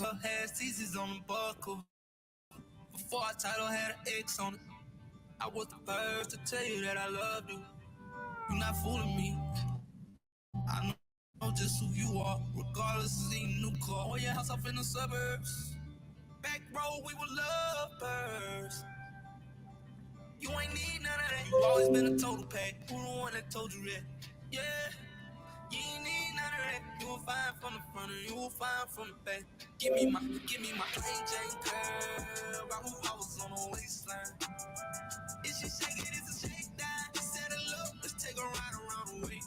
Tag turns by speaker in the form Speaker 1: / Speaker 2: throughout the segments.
Speaker 1: Had seasons on the buckle. Before our title had an X on it. I was the first to tell you that I loved you. You're not fooling me. I know just who you are, regardless of any new car or your house off in the suburbs. Back road, we were lovers. You ain't need none of that. You always been a total pack. Who the one that told you that? Yeah. You ain't need none of that. You will fine from the front and you will fine from the back. Give me my plain Jane girl. Rock with flowers on the waistline. If she shake it, it's a shakedown. Settle up, let's take a ride around the way.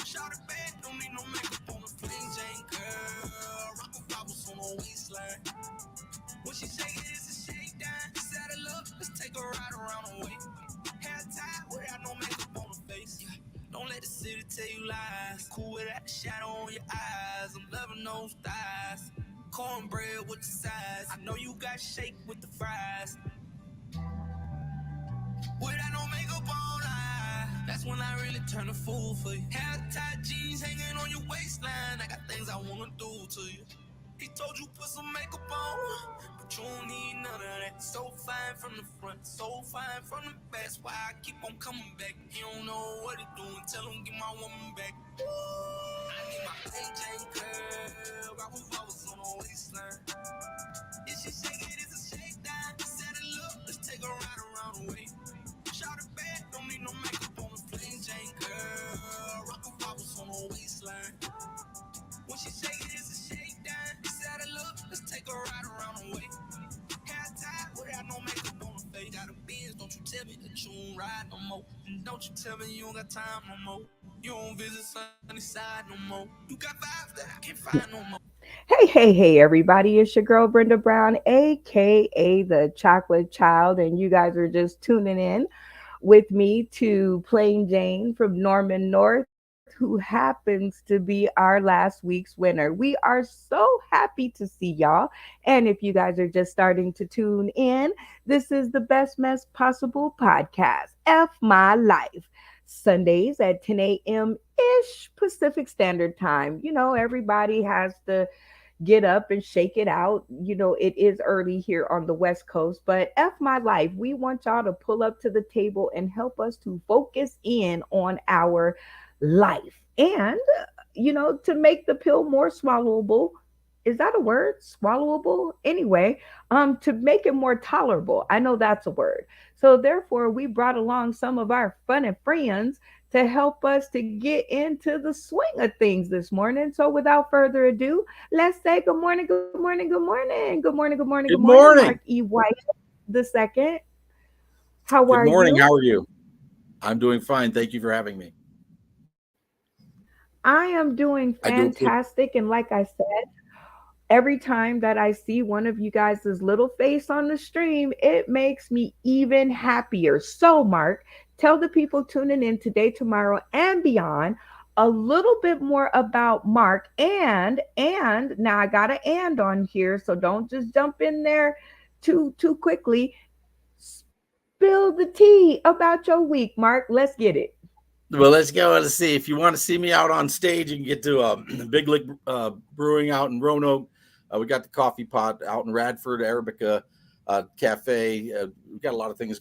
Speaker 1: Shout it back, don't need no makeup on the plain Jane girl. Rock with flowers on the waistline. When she shake it, it's a shakedown. Settle up, let's take a ride around the way. Hair tied without no makeup on the face. Yeah. Don't let the city tell you lies. Cool with that shadow on your eyes. I'm loving those thighs. Cornbread with the size. I know you got shake with the fries. Without no makeup on, that's when I really turn a fool for you. Hair tight jeans hanging on your waistline. I got things I wanna do to you. He told you put some makeup on, but you don't need none of that. So fine from the front, so fine from the back. That's why I keep on coming back. He don't know what he doing, tell him get my woman back. Ooh, I need my plain Jane girl, rock with flowers on the waistline. If she shake it, it's a shakedown. Settle up, let's take a ride around the way. Shout it back, don't need no makeup on the plain Jane girl, rock with flowers on the waistline. When she shake it, it's a shakedown. Saddle up, let's take a ride around the way. Hair tied without no makeup on the face. Got a Benz, don't you tell me that you don't ride no more. And don't you tell me you don't got time no more. You don't visit sunny side no more. You got vibes that I can't find no more.
Speaker 2: Hey, everybody. It's your girl, Brenda Brown, aka the Chocolate Child, and you guys are just tuning in with me to Plain Jane from Norman North, who happens to be our last week's winner. We are so happy to see y'all. And if you guys are just starting to tune in, this is the Best Mess Possible podcast, F My Life. Sundays at 10 a.m. ish Pacific Standard Time. You know, everybody has to get up and shake it out. You know, it is early here on the West Coast, but F my life, we want y'all to pull up to the table and help us to focus in on our life and, to make the pill more swallowable. Is that a word? Swallowable? Anyway, to make it more tolerable. I know that's a word. So therefore, we brought along some of our fun and friends to help us to get into the swing of things this morning. So without further ado, let's say good morning, good morning, good morning, good morning, good morning, good
Speaker 3: Good
Speaker 2: morning, Mark
Speaker 3: morning.
Speaker 2: E. White the second. How
Speaker 3: Good
Speaker 2: are
Speaker 3: morning.
Speaker 2: you?
Speaker 3: How are you? I'm doing fine. Thank you for having me.
Speaker 2: I am doing
Speaker 3: I do appreciate.
Speaker 2: fantastic. And like I said, every time that I see one of you guys' little face on the stream, it makes me even happier. So, Mark, tell the people tuning in today, tomorrow, and beyond a little bit more about Mark. And now I got an and on here, so don't just jump in there too quickly. Spill the tea about your week, Mark. Let's get it.
Speaker 3: Well, let's go and see. If you want to see me out on stage, you can get to Big Lick Brewing out in Roanoke. We got the coffee pot out in Radford, Arabica Cafe. We've got a lot of things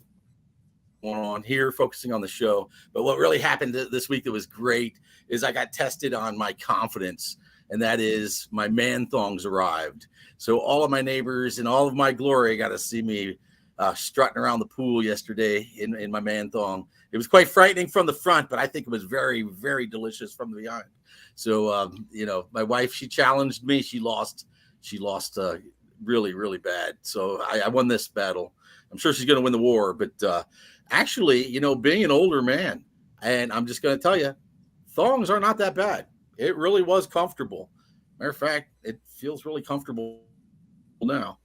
Speaker 3: going on here, focusing on the show. But what really happened this week that was great is I got tested on my confidence, and that is my man thongs arrived. So all of my neighbors and all of my glory got to see me strutting around the pool yesterday in my man thong. It was quite frightening from the front, but I think it was very, very delicious from the behind. So, my wife, she challenged me. She lost really, really bad. So I won this battle. I'm sure she's going to win the war, but actually, being an older man, and I'm just going to tell you, thongs are not that bad. It really was comfortable. Matter of fact, it feels really comfortable now.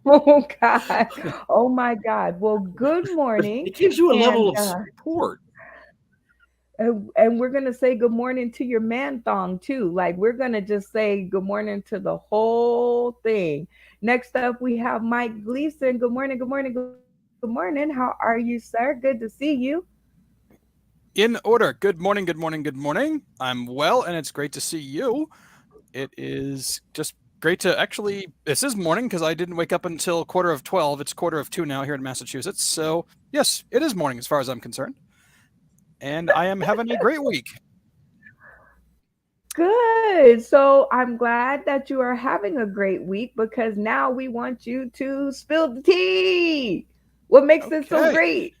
Speaker 2: Oh God. Oh my God. Well, good morning.
Speaker 3: It gives you a
Speaker 2: And
Speaker 3: level of support.
Speaker 2: and we're gonna say good morning to your man thong too. Like we're gonna just say good morning to the whole thing. Next up, we have Mike Gleason. Good morning, good morning, good morning. How are you, sir? Good to see you.
Speaker 4: In order. Good morning, good morning, good morning. I'm well, and it's great to see you. It is just great to actually. This is morning because I didn't wake up until quarter of 12. It's quarter of 2 now here in Massachusetts. So, yes, it is morning as far as I'm concerned. And I am having a great week.
Speaker 2: Good. So I'm glad that you are having a great week because now we want you to spill the tea. What makes it so
Speaker 4: Okay.
Speaker 2: great?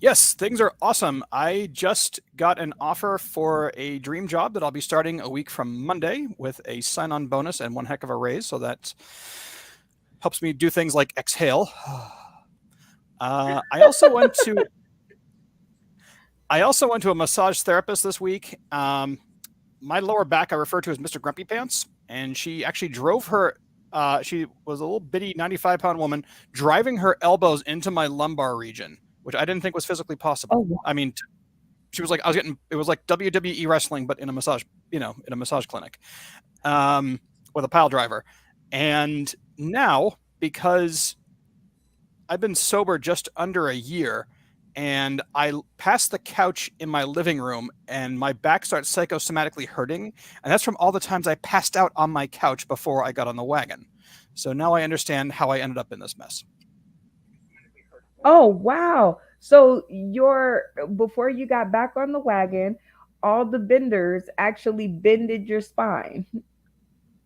Speaker 4: Yes, things are awesome. I just got an offer for a dream job that I'll be starting a week from Monday with a sign on bonus and one heck of a raise. So that helps me do things like exhale. I also went to a massage therapist this week. My lower back I refer to as Mr. Grumpy Pants, and she actually drove her. She was a little bitty 95-pound woman driving her elbows into my lumbar region, which I didn't think was physically possible.
Speaker 2: Oh,
Speaker 4: I mean, she was like, I was getting, it was like WWE wrestling, but in a massage, in a massage clinic, with a pile driver. And now, because I've been sober just under a year, and I passed the couch in my living room, and my back starts psychosomatically hurting, and that's from all the times I passed out on my couch before I got on the wagon. So now I understand how I ended up in this mess.
Speaker 2: oh wow. So your before you got back on the wagon, all the benders actually bended your spine.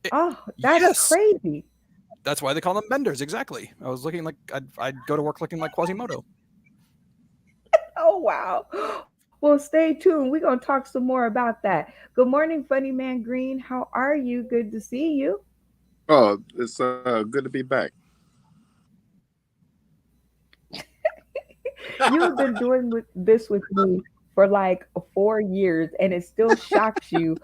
Speaker 4: It,
Speaker 2: Oh, that's
Speaker 4: yes,
Speaker 2: crazy.
Speaker 4: that's why they call them benders. Exactly. I was looking like I'd go to work looking like Quasimodo.
Speaker 2: Oh wow. Well, stay tuned. We're gonna talk some more about that. Good morning, funny man Green. How are you? Good to see you.
Speaker 5: Oh, it's good to be back.
Speaker 2: You've been doing this with me for like 4 years, and it still shocks you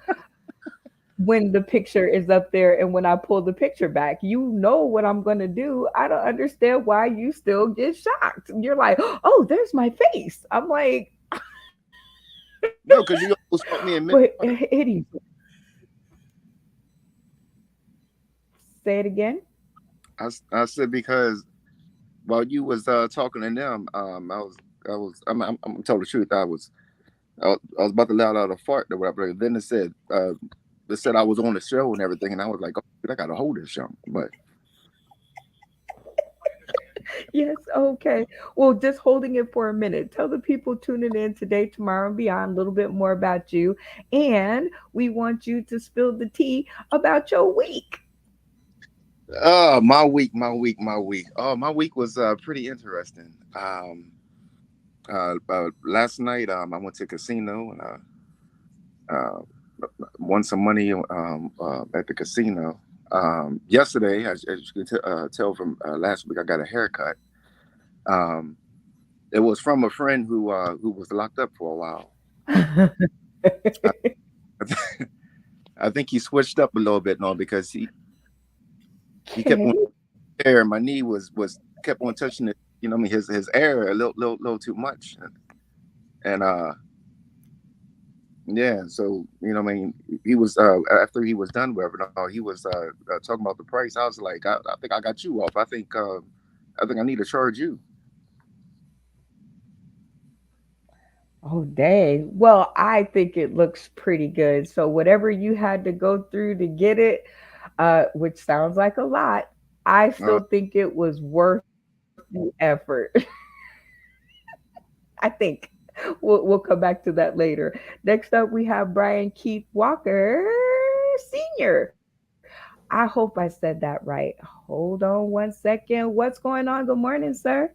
Speaker 2: when the picture is up there and when I pull the picture back. You know what I'm gonna do. I don't understand why you still get shocked. You're like, oh, there's my face. I'm like,
Speaker 5: No, because you almost caught me in mid.
Speaker 2: but Eddie, say it again.
Speaker 5: I said because while you was talking to them, I'm gonna tell the truth. I was about to let out a fart or whatever. Then they said I was on the show and everything, and I was like, oh, I gotta hold this show. But
Speaker 2: Yes, okay. Well, just holding it for a minute. Tell the people tuning in today, tomorrow, and beyond a little bit more about you. And we want you to spill the tea about your week.
Speaker 5: my week. Oh, my week was pretty interesting. Last night I went to casino and uh, won some money at the casino. Yesterday, as you can tell from last week, I got a haircut. Um, it was from a friend who was locked up for a while. I, I think he switched up a little bit now because he kept on
Speaker 2: Okay.
Speaker 5: air. My knee was kept on touching it. You know, what I mean, his air a little too much, and yeah. So you know, what I mean, he was after he was done with it, he was talking about the price. I was like, I think I got you off. I think I need to charge you.
Speaker 2: Oh, dang. Well, I think it looks pretty good. So, whatever you had to go through to get it, which sounds like a lot, I
Speaker 5: Uh,
Speaker 2: still think it was worth the effort. I think we'll come back to that later. Next up, we have Brian Keith Walker Sr. I hope I said that right. Hold on one second. What's going on? Good morning, sir.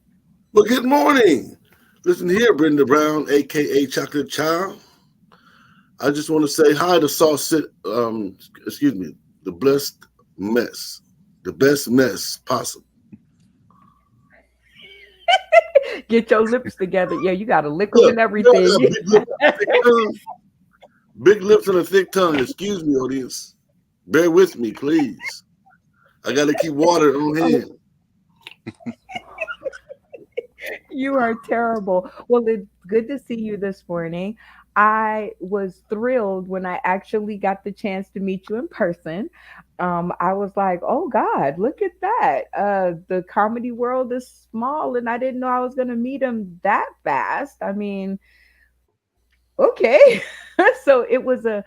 Speaker 1: Well, good morning. Listen here, Brenda Brown, aka Chocolate Child. I just want to say hi to excuse me, the blessed mess, the best mess possible.
Speaker 2: Get your lips together. Yeah, you got to lick them
Speaker 1: Look,
Speaker 2: and
Speaker 1: you know I got
Speaker 2: everything.
Speaker 1: big lips and a thick tongue. Big lips and a thick tongue. Excuse me, audience. Bear with me, please. I got to keep water on hand.
Speaker 2: You are terrible. Well, it's good to see you this morning. I was thrilled when I actually got the chance to meet you in person. I was like, oh God, look at that. The comedy world is small, and I didn't know I was going to meet him that fast. I mean, Okay. So it was a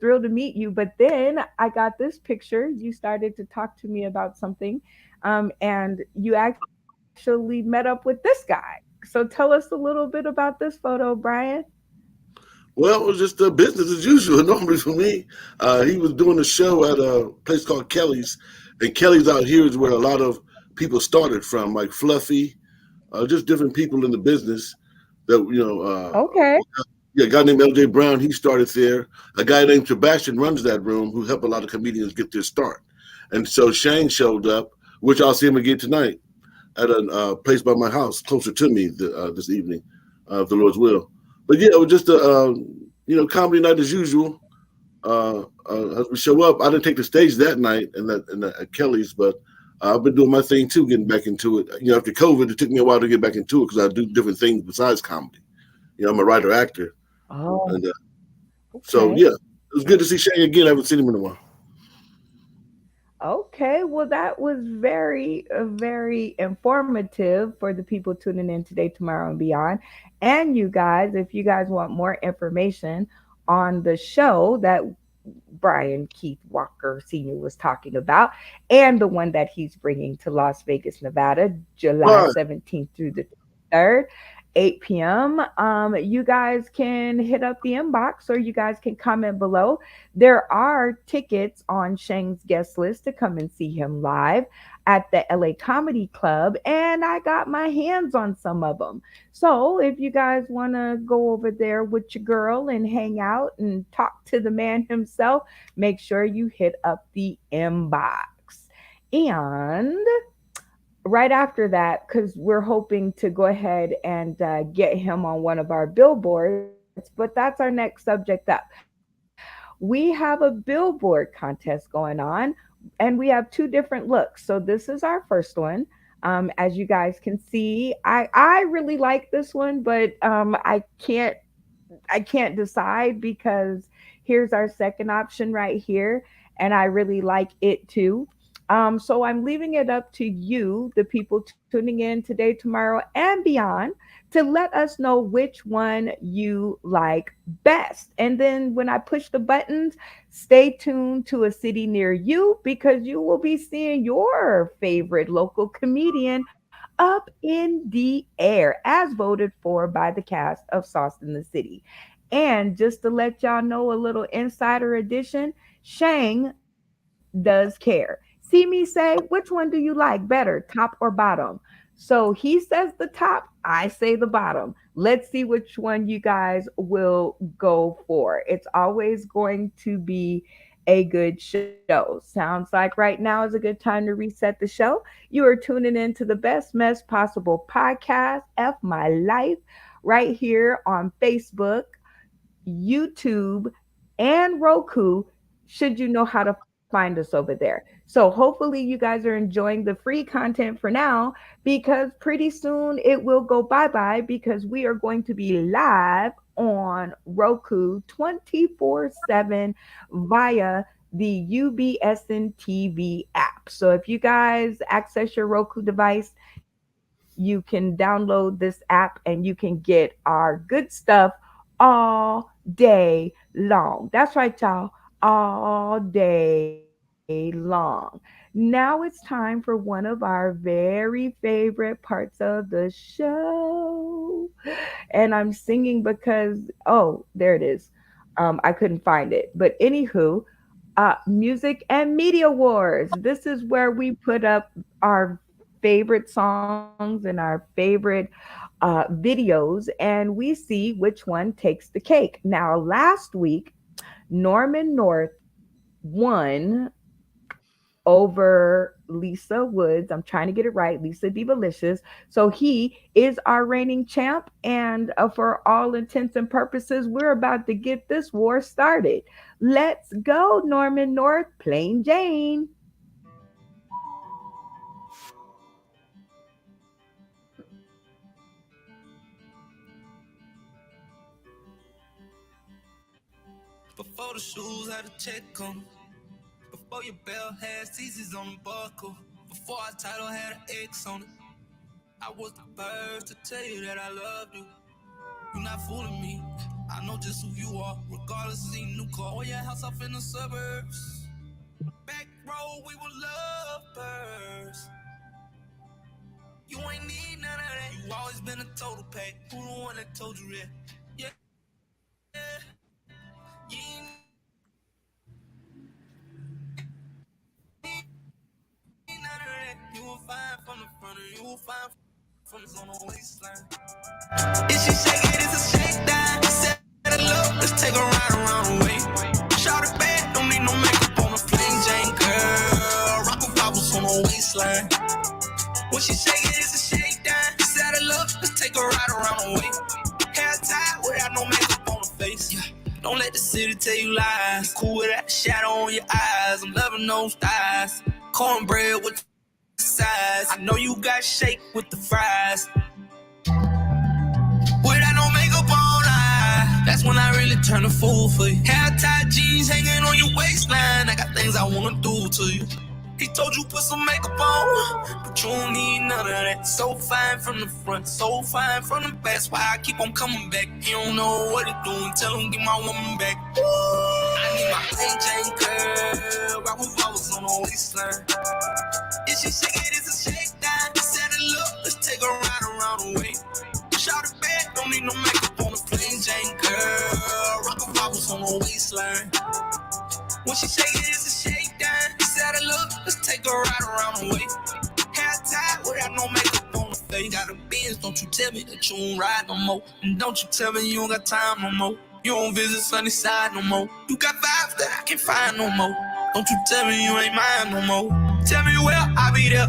Speaker 2: thrill to meet you, but then I got this picture. You started to talk to me about something, and you actually met up with this guy. So tell us a little bit about this photo, Brian.
Speaker 6: Well, it was just business as usual. Normally for me, he was doing a show at a place called Kelly's, and Kelly's out here is where a lot of people started from, like Fluffy, just different people in the business that
Speaker 2: Okay.
Speaker 6: yeah, a guy named LJ Brown, he started there. A guy named Sebastian runs that room, who helped a lot of comedians get their start. And so Shane showed up, which I'll see him again tonight at a place by my house, closer to me this evening, if the Lord's will. But yeah, it was just a comedy night as usual. As we show up, I didn't take the stage that night at Kelly's, but I've been doing my thing too, getting back into it. After COVID, it took me a while to get back into it because I do different things besides comedy. I'm a writer actor,
Speaker 2: Oh,
Speaker 6: and so
Speaker 2: okay.
Speaker 6: yeah, it was good to see Shane again. I haven't seen him in a while.
Speaker 2: Okay, well, that was very informative for the people tuning in today, tomorrow, and beyond. And you guys, if you guys want more information on the show that Brian Keith Walker Sr. was talking about, and the one that he's bringing to Las Vegas, Nevada, July
Speaker 6: Right.
Speaker 2: 17th through the 3rd, 8 p.m. You guys can hit up the inbox or you guys can comment below. There are tickets on Shang's guest list to come and see him live at the LA Comedy Club, and I got my hands on some of them. So if you guys want to go over there with your girl and hang out and talk to the man himself, make sure you hit up the inbox. And right after that, because we're hoping to go ahead and get him on one of our billboards, but that's our next subject up. We have a billboard contest going on, and we have two different looks. So this is our first one. As you guys can see, I really like this one, but I can't decide because here's our second option right here, and I really like it too. So I'm leaving it up to you, the people tuning in today, tomorrow, and beyond, to let us know which one you like best. And then when I push the buttons, stay tuned to a city near you because you will be seeing your favorite local comedian up in the air as voted for by the cast of Sauce in the City. And just to let y'all know a little insider edition, Shang does care. See me say, which one do you like better, top or bottom? So he says the top, I say the bottom. Let's see which one you guys will go for. It's always going to be a good show. Sounds like right now is a good time to reset the show. You are tuning in to the Best Mess Possible podcast, F My Life, right here on Facebook, YouTube, and Roku, should you know how to find us over there. So hopefully you guys are enjoying the free content for now because pretty soon it will go bye-bye because we are going to be live on Roku 24/7 via the UBSN TV app. So if you guys access your Roku device, you can download this app and you can get our good stuff all day long. That's right, y'all. All day long. Now it's time for one of our very favorite parts of the show. And I'm singing because, oh, there it is. I couldn't find it. But anywho, music and media wars. This is where we put up our favorite songs and our favorite videos, and we see which one takes the cake. Now, last week, Norman North won over Lisa Woods. I'm trying to get it right, Lisa Divalicious. So he is our reigning champ, and for all intents and purposes, we're about to get this war started. Let's go, Norman North, plain Jane.
Speaker 1: Before the shoes had a check on 'em. Before your belt had seasons on the buckle. Before our title had an X on it. I was the first to tell you that I loved you. You're not fooling me. I know just who you are, regardless of any new car or your house off in the suburbs. Back road, we were lovers. You ain't need none of that. You always been a total pack. Who the one that told you that? Yeah, you ain't need none of that. You will find from the front, and you will find from the on the waistline. If she shake it, it's a shakedown. Set it up, let's take a ride around the way. Shout it back, don't need no makeup on the plain Jane girl. Rockin' bobbles on the waistline. When she shake it, it's a shakedown. Set it up, let's take a ride around the way. Hair tied without no makeup on the face. Yeah. Don't let the city tell you lies. Cool with that shadow on your eyes. I'm loving those thighs. Cornbread with the size. I know you got shake with the fries. Without no makeup on, that's when I really turn a fool for you. Hair tied jeans hanging on your waistline. I got things I wanna do to you. He told you put some makeup on, but you don't need none of that. So fine from the front, so fine from the back. That's why I keep on coming back. He don't know what he doing. Tell him get my woman back. Ooh, I need my plain Jane girl. Rock with bubbles on the waistline. If she shake it, it's a shakedown. Set it up, let's take a ride around the way. Shout it back, don't need no makeup on the plain Jane girl. Rockin' bobbles on the waistline. When she shake it, it's a shakedown. Set it up, let's take a ride around the way. Hair tied without no makeup on the face. Got a Benz, don't you tell me that you don't ride no more. And don't you tell me you don't got time no more. You don't visit Sunnyside no more. You got vibes that I can't find no more. Don't you tell me you ain't mine no more. Tell me where I'll be there.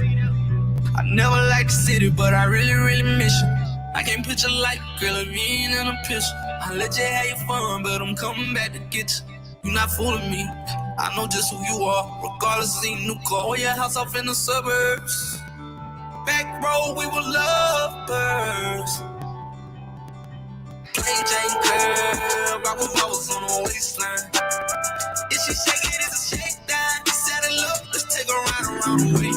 Speaker 1: I never liked the city, but I really, really miss you. I can't picture like, girl, if you ain't in a picture. I let you have your fun, but I'm coming back to get you. You not fooling me. I know just who you are, regardless of any new car or your house off in the suburbs. Back road, we were lovers. Plain Jane girl, rock with bubbles on the waistline. If she shake it, it's a shakedown. Set it up, let's take a ride around the way.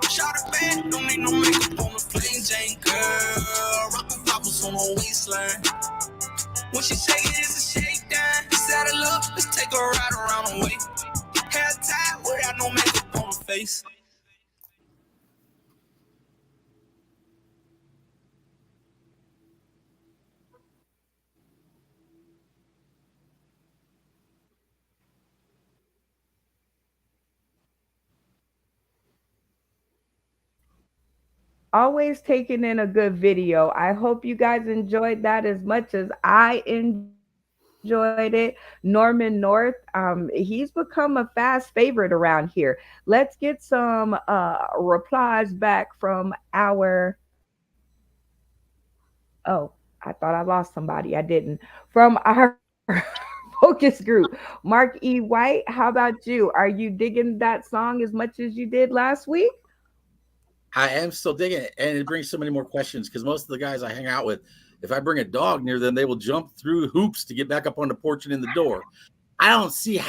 Speaker 1: Shout it back, don't need no makeup on the plain Jane girl. Rock with bubbles on the waistline. When she shake it, it's a shakedown. Set it up, let's take a ride around the way. Hair tied without no makeup on the face.
Speaker 2: Always taking in a good video. I hope you guys enjoyed that as much as I enjoyed it. Norman North, he's become a fast favorite around here. Let's get some replies back from our. Oh, I thought I lost somebody. I didn't. From our focus group. Mark E. White, how about you? Are you digging that song as much as you did last week?
Speaker 3: I am still digging it, and it brings so many more questions because most of the guys I hang out with, if I bring a dog near them, they will jump through hoops to get back up on the porch and in the door. I don't see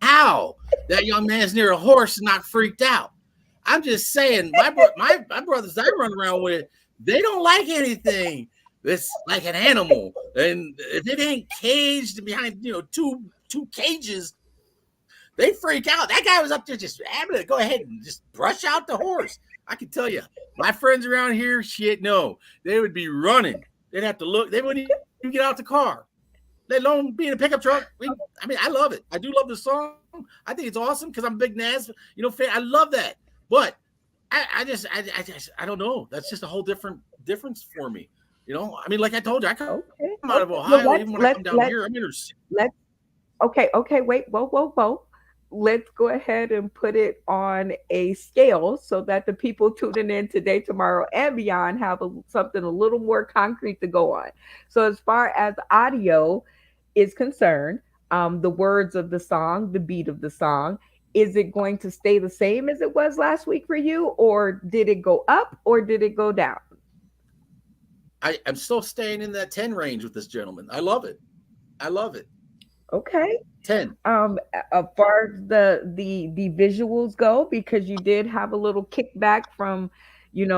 Speaker 3: how that young man's near a horse and not freaked out. I'm just saying, my brothers I run around with, they don't like anything that's like an animal, and if it ain't caged behind two cages, they freak out. That guy was up there just having to go ahead and just brush out the horse. I can tell you, my friends around here, shit, no, they would be running. They'd have to look. They wouldn't even get out the car, let alone be in a pickup truck. I mean, I love it. I do love the song. I think it's awesome because I'm a big Nas, fan. I love that. But I don't know. That's just a whole difference for me. I mean, like I told you, I come out of
Speaker 2: Okay.
Speaker 3: Ohio.
Speaker 2: Well,
Speaker 3: Even when I come down here, I'm in.
Speaker 2: let's okay, wait, whoa. Let's go ahead and put it on a scale so that the people tuning in today, tomorrow, and beyond have something a little more concrete to go on. So, as far as audio is concerned, the words of the song, the beat of the song, is it going to stay the same as it was last week for you, or did it go up, or did it go down?
Speaker 3: I'm still staying in that 10 range with this gentleman. I love it. I love it.
Speaker 2: Okay.
Speaker 3: 10.
Speaker 2: As far as the visuals go, because you did have a little kickback from, him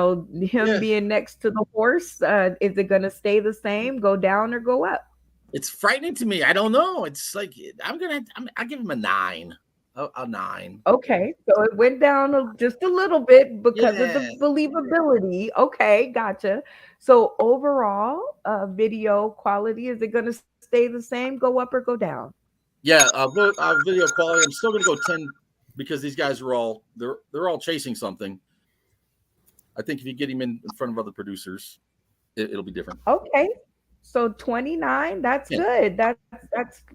Speaker 3: Yes.
Speaker 2: being next to the horse. Is it going to stay the same, go down, or go up?
Speaker 3: It's frightening to me. I don't know. It's like I'll give him a 9. A 9.
Speaker 2: Okay, so it went down just a little bit because of the
Speaker 3: Yeah.
Speaker 2: believability. Okay, gotcha. So overall, video quality, is it going to stay the same, go up or go down?
Speaker 3: Yeah, video quality. I'm still gonna go 10 because these guys are all they're all chasing something. I think if you get him in front of other producers, it'll be different.
Speaker 2: Okay, so 29. That's
Speaker 3: Yeah.
Speaker 2: good.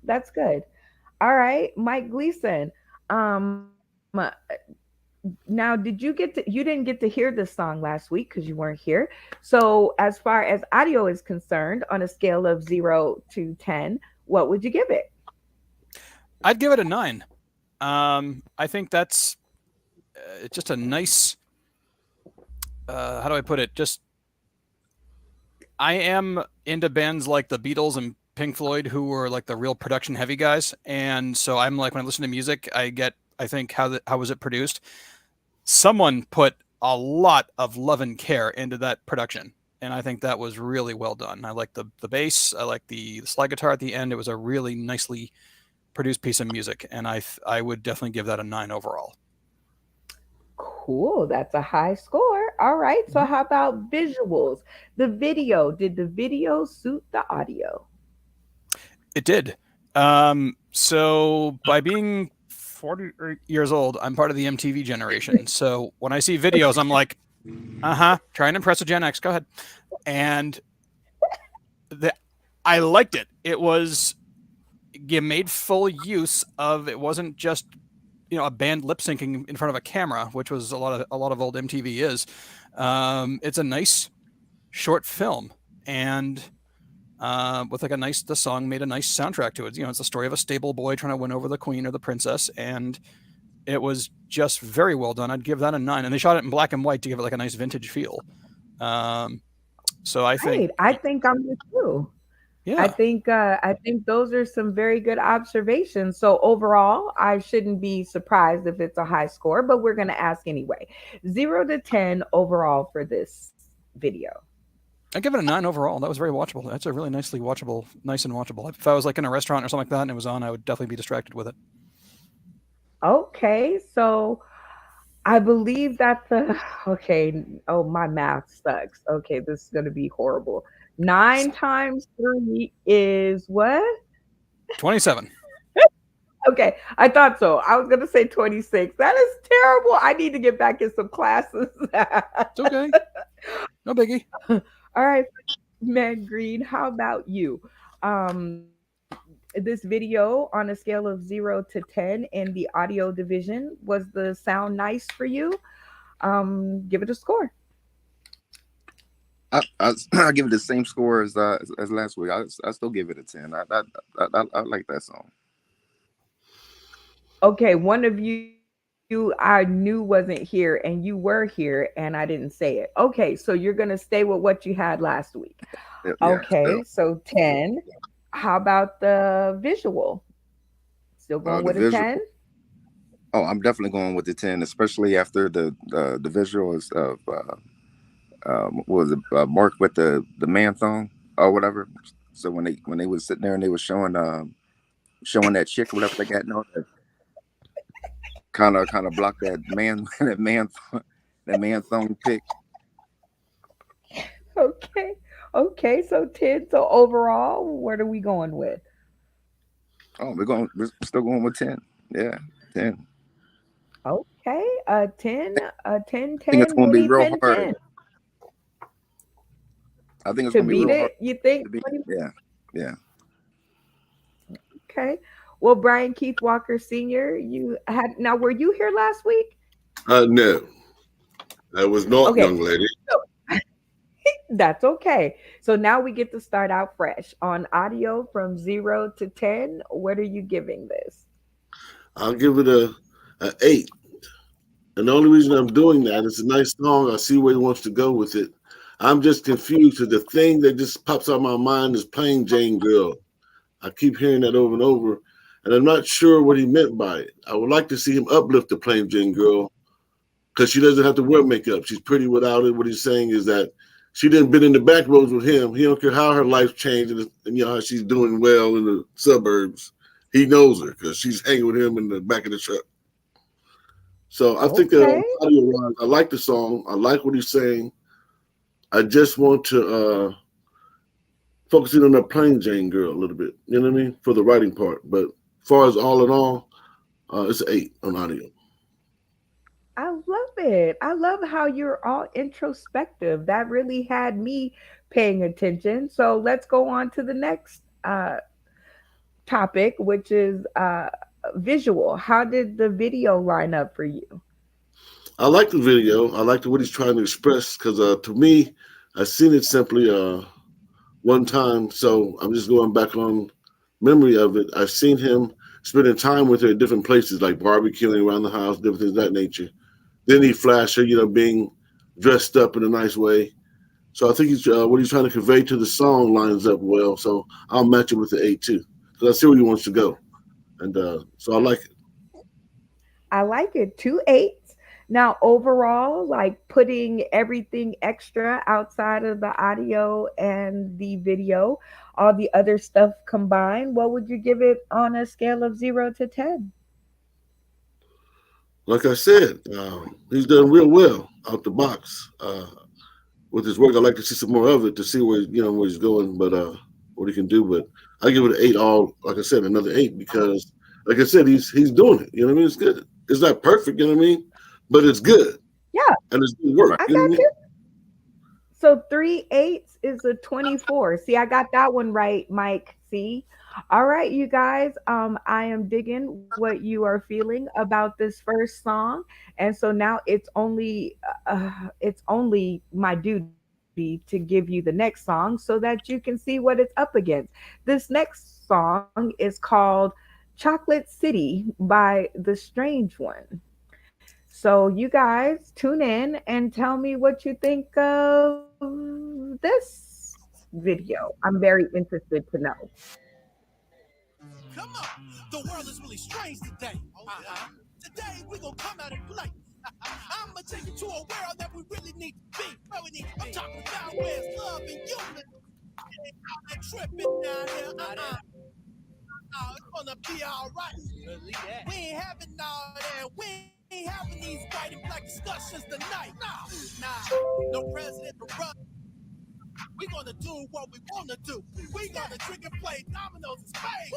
Speaker 2: That's good. All right, Mike Gleason. Now, did you didn't get to hear this song last week because you weren't here. So, as far as audio is concerned, on a scale of 0 to 10, what would you give it?
Speaker 4: I'd give it a 9. I think that's it's just a nice. How do I put it? Just I am into bands like the Beatles and Pink Floyd, who were like the real production heavy guys, and so I'm like when I listen to music, I think how was it produced? Someone put a lot of love and care into that production, and I think that was really well done. I like the bass, I like the slide guitar at the end. It was a really nicely produced piece of music, and I would definitely give that a 9 overall.
Speaker 2: Cool, that's a high score. All right, so how about visuals? The video, did the video suit the audio?
Speaker 4: It did. So by being 40 years old, I'm part of the MTV generation. So when I see videos, I'm like, try and impress a Gen X. Go ahead. And I liked it. It was, you made full use of, it wasn't just, a band lip syncing in front of a camera, which was a lot of old MTV is. It's a nice short film, and with like the song made a nice soundtrack to it. It's the story of a stable boy trying to win over the queen or the princess, and it was just very well done. I'd give that a 9, and they shot it in black and white to give it like a nice vintage feel. So I think,
Speaker 2: I think I'm with you.
Speaker 4: yeah,
Speaker 2: I think those are some very good observations. So overall, I shouldn't be surprised if it's a high score, but we're going to ask anyway. 0 to 10 overall for this video.
Speaker 4: I give it a 9 overall. That was very watchable. That's a really nice and watchable. If I was like in a restaurant or something like that and it was on, I would definitely be distracted with it.
Speaker 2: Okay, so I believe that's a okay. Oh, my math sucks. Okay, this is going to be horrible. 9 times 3 is what?
Speaker 4: 27.
Speaker 2: Okay, I thought so. I was going to say 26. That is terrible. I need to get back in some classes.
Speaker 4: It's okay. No biggie.
Speaker 2: All right, man Green, how about you? This video on a scale of 0 to 10 in the audio division, was the sound nice for you? Give it a score.
Speaker 5: I give it the same score as last week. I still give it a 10. I like that song.
Speaker 2: Okay, one of you I knew wasn't here, and you were here, and I didn't say it. Okay, so you're gonna stay with what you had last week.
Speaker 5: Yeah,
Speaker 2: Okay, so 10. How about the visual? Still going
Speaker 5: the
Speaker 2: with a
Speaker 5: visual.
Speaker 2: 10?
Speaker 5: Oh, I'm definitely going with the 10, especially after the visuals of what was it, Mark with the man thong or whatever. So when they was sitting there and they was showing that chick or whatever they got, kind of block that man that man thong pick.
Speaker 2: Okay, so 10. So overall, what are we going with?
Speaker 5: Oh, we're still going with 10. Yeah, 10.
Speaker 2: Okay, 10, 10,
Speaker 5: I think it's
Speaker 2: 10,
Speaker 5: going to be
Speaker 2: Mooney,
Speaker 5: real
Speaker 2: 10,
Speaker 5: hard.
Speaker 2: 10.
Speaker 5: I think it's
Speaker 2: To
Speaker 5: going to be
Speaker 2: beat
Speaker 5: real hard
Speaker 2: it, you think?
Speaker 5: to beat. Yeah.
Speaker 2: Okay. Well, Brian Keith Walker Sr., you had, now were you here last week?
Speaker 6: No, I was not,
Speaker 2: Okay.
Speaker 6: young lady.
Speaker 2: That's okay. So now we get to start out fresh on audio from 0 to 10. What are you giving this?
Speaker 6: I'll give it a 8. And the only reason I'm doing that is a nice song. I see where he wants to go with it. I'm just confused because the thing that just pops out of my mind is Plain Jane Girl. I keep hearing that over and over, and I'm not sure what he meant by it. I would like to see him uplift the Plain Jane Girl because she doesn't have to wear makeup. She's pretty without it. What he's saying is that She didn't been in the back roads with him. He don't care how her life changed and you know how she's doing well in the suburbs. He knows her because she's hanging with him in the back of the truck. So I think
Speaker 2: Okay.
Speaker 6: audio wise, I like the song. I like what he's saying. I just want to focus in on that plain Jane girl a little bit. You know what I mean? For the writing part. But as far as all in all, it's an 8 on audio.
Speaker 2: I love it. I love how you're all introspective. That really had me paying attention. So let's go on to the next topic, which is visual. How did the video line up for you?
Speaker 6: I like the video. I like what he's trying to express because to me, I seen it simply one time. So I'm just going back on memory of it. I've seen him spending time with her at different places, like barbecuing around the house, different things of that nature. Then he flashed her, you know, being dressed up in a nice way. So I think he's what he's trying to convey to the song lines up well. So I'll match it with the 8 too, because I see where he wants to go, and so I like it.
Speaker 2: I like it. Two eights. Now, overall, like putting everything extra outside of the audio and the video, all the other stuff combined, what would you give it on a scale of 0 to 10?
Speaker 6: Like I said, he's done real well out the box with his work. I'd like to see some more of it to see where where he's going, but what he can do. But I give it an 8. All like I said, another 8 because, like I said, he's doing it. You know what I mean? It's good. It's not perfect. You know what I mean? But it's good
Speaker 2: Yeah,
Speaker 6: and it's good work.
Speaker 2: I
Speaker 6: You know
Speaker 2: got
Speaker 6: what I mean?
Speaker 2: you. So 3 eighths is a 24. See, I got that one right, Mike. See? All right, you guys. I am digging what you are feeling about this first song. And so now it's only my duty to give you the next song so that you can see what it's up against. This next song is called Chocolate City by The Strange One. So you guys tune in and tell me what you think of this video. I'm very interested to know.
Speaker 1: Come on. The world is really strange today. Today we gonna come out and play. I'ma take you to a world that we really need to be. Where we need to be. I'm talking about where it's love and unity. All that tripping down here. It's gonna be alright. We ain't having all that. We ain't having these white and black discussions tonight. No president to run. We gonna do what we wanna do. We gonna drink and play dominoes and spades.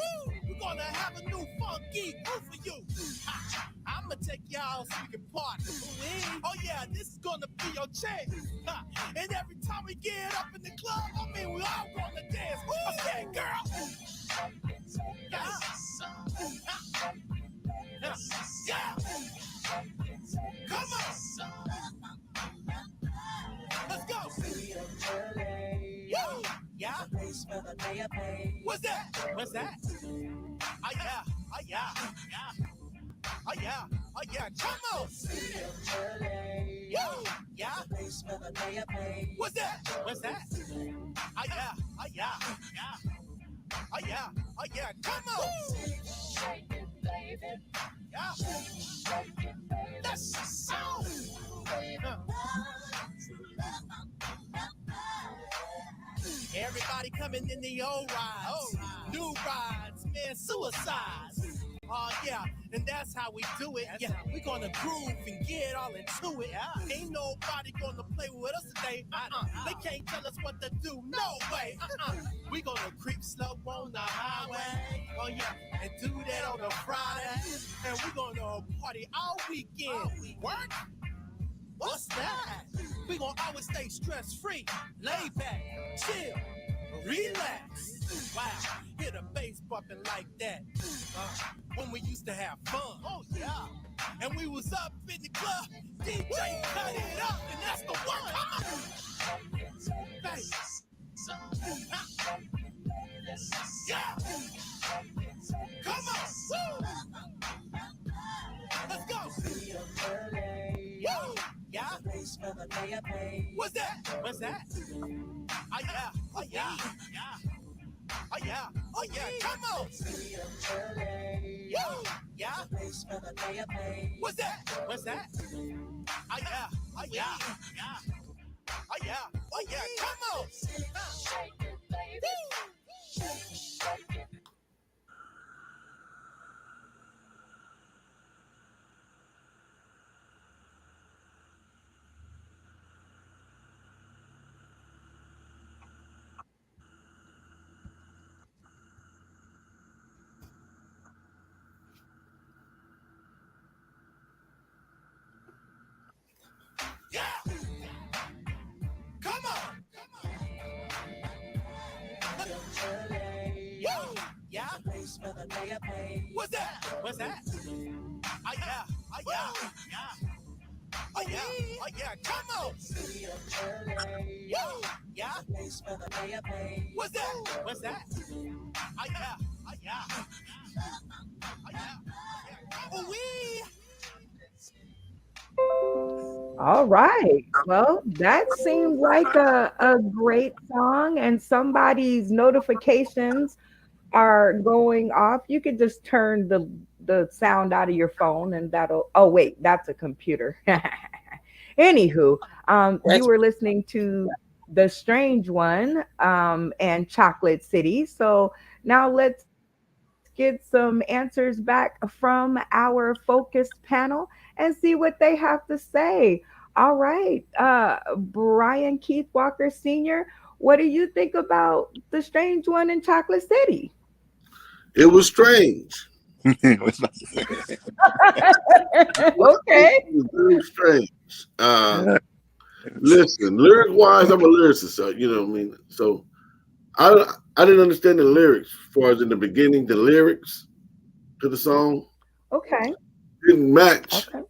Speaker 1: We gonna have a new funky groove for you. I'ma take y'all so we can party. Oh yeah, this is gonna be your chance. And every time we get up in the club, I mean we all gonna dance. Okay, girl. Yeah. Yeah. Come on. Let's go. Woo. Yeah. What's that? What's that? Oh yeah. Oh yeah. Yeah. Oh yeah. Oh yeah. Come on. Woo. Yeah. What's that? What's that? Oh yeah. Oh yeah. Yeah. Oh yeah. Oh yeah. Come on. Yeah. That's the sound. Everybody coming in the old rides, new rides, man, suicides. Oh yeah, and that's how we do it. Yeah, we gonna groove and get all into it. Ain't nobody gonna play with us today. They can't tell us what to do. No way. We gonna creep slow on the highway. Oh yeah, and do that on a Friday. And we gonna party all weekend. Work? What's that? We gonna always stay stress-free, lay back, chill, relax. Wow, hear the bass bumping like that. When we used to have fun. Oh yeah. And we was up in the club, DJ cut it up, and that's the one. Bass. Yeah. Come on. Woo. Let's go. Woo. Yeah. What's that? What's that? Oh yeah. Oh yeah. Yeah. Oh yeah. Oh yeah. Come on. Woo. Yeah. What's that? What's that? Oh yeah. Oh yeah. Yeah. Oh yeah, oh yeah, come on. Yeah, come on. Woo! Yeah. What's that? What's that? Oh yeah, oh yeah, yeah. Oh yeah, oh yeah, come on. Woo! Yeah. What's that? What's that? Oh yeah, oh yeah, oh yeah. Ooh wee.
Speaker 2: All right. Well, that seemed like a great song, and somebody's notifications are going off. You could just turn the sound out of your phone, and that'll. Oh wait, that's a computer. Anywho, you
Speaker 3: That's
Speaker 2: were listening to The Strange One and Chocolate City. So now let's get some answers back from our focused panel and see what they have to say. All right, Brian Keith Walker Sr., what do you think about The Strange One in Chocolate City?
Speaker 6: It was strange.
Speaker 2: Okay.
Speaker 6: It was very strange. Listen, lyric wise, I'm a lyricist, so you know what I mean. So I didn't understand the lyrics as far as in the beginning, the lyrics to the song
Speaker 2: Okay.
Speaker 6: didn't match
Speaker 2: Okay.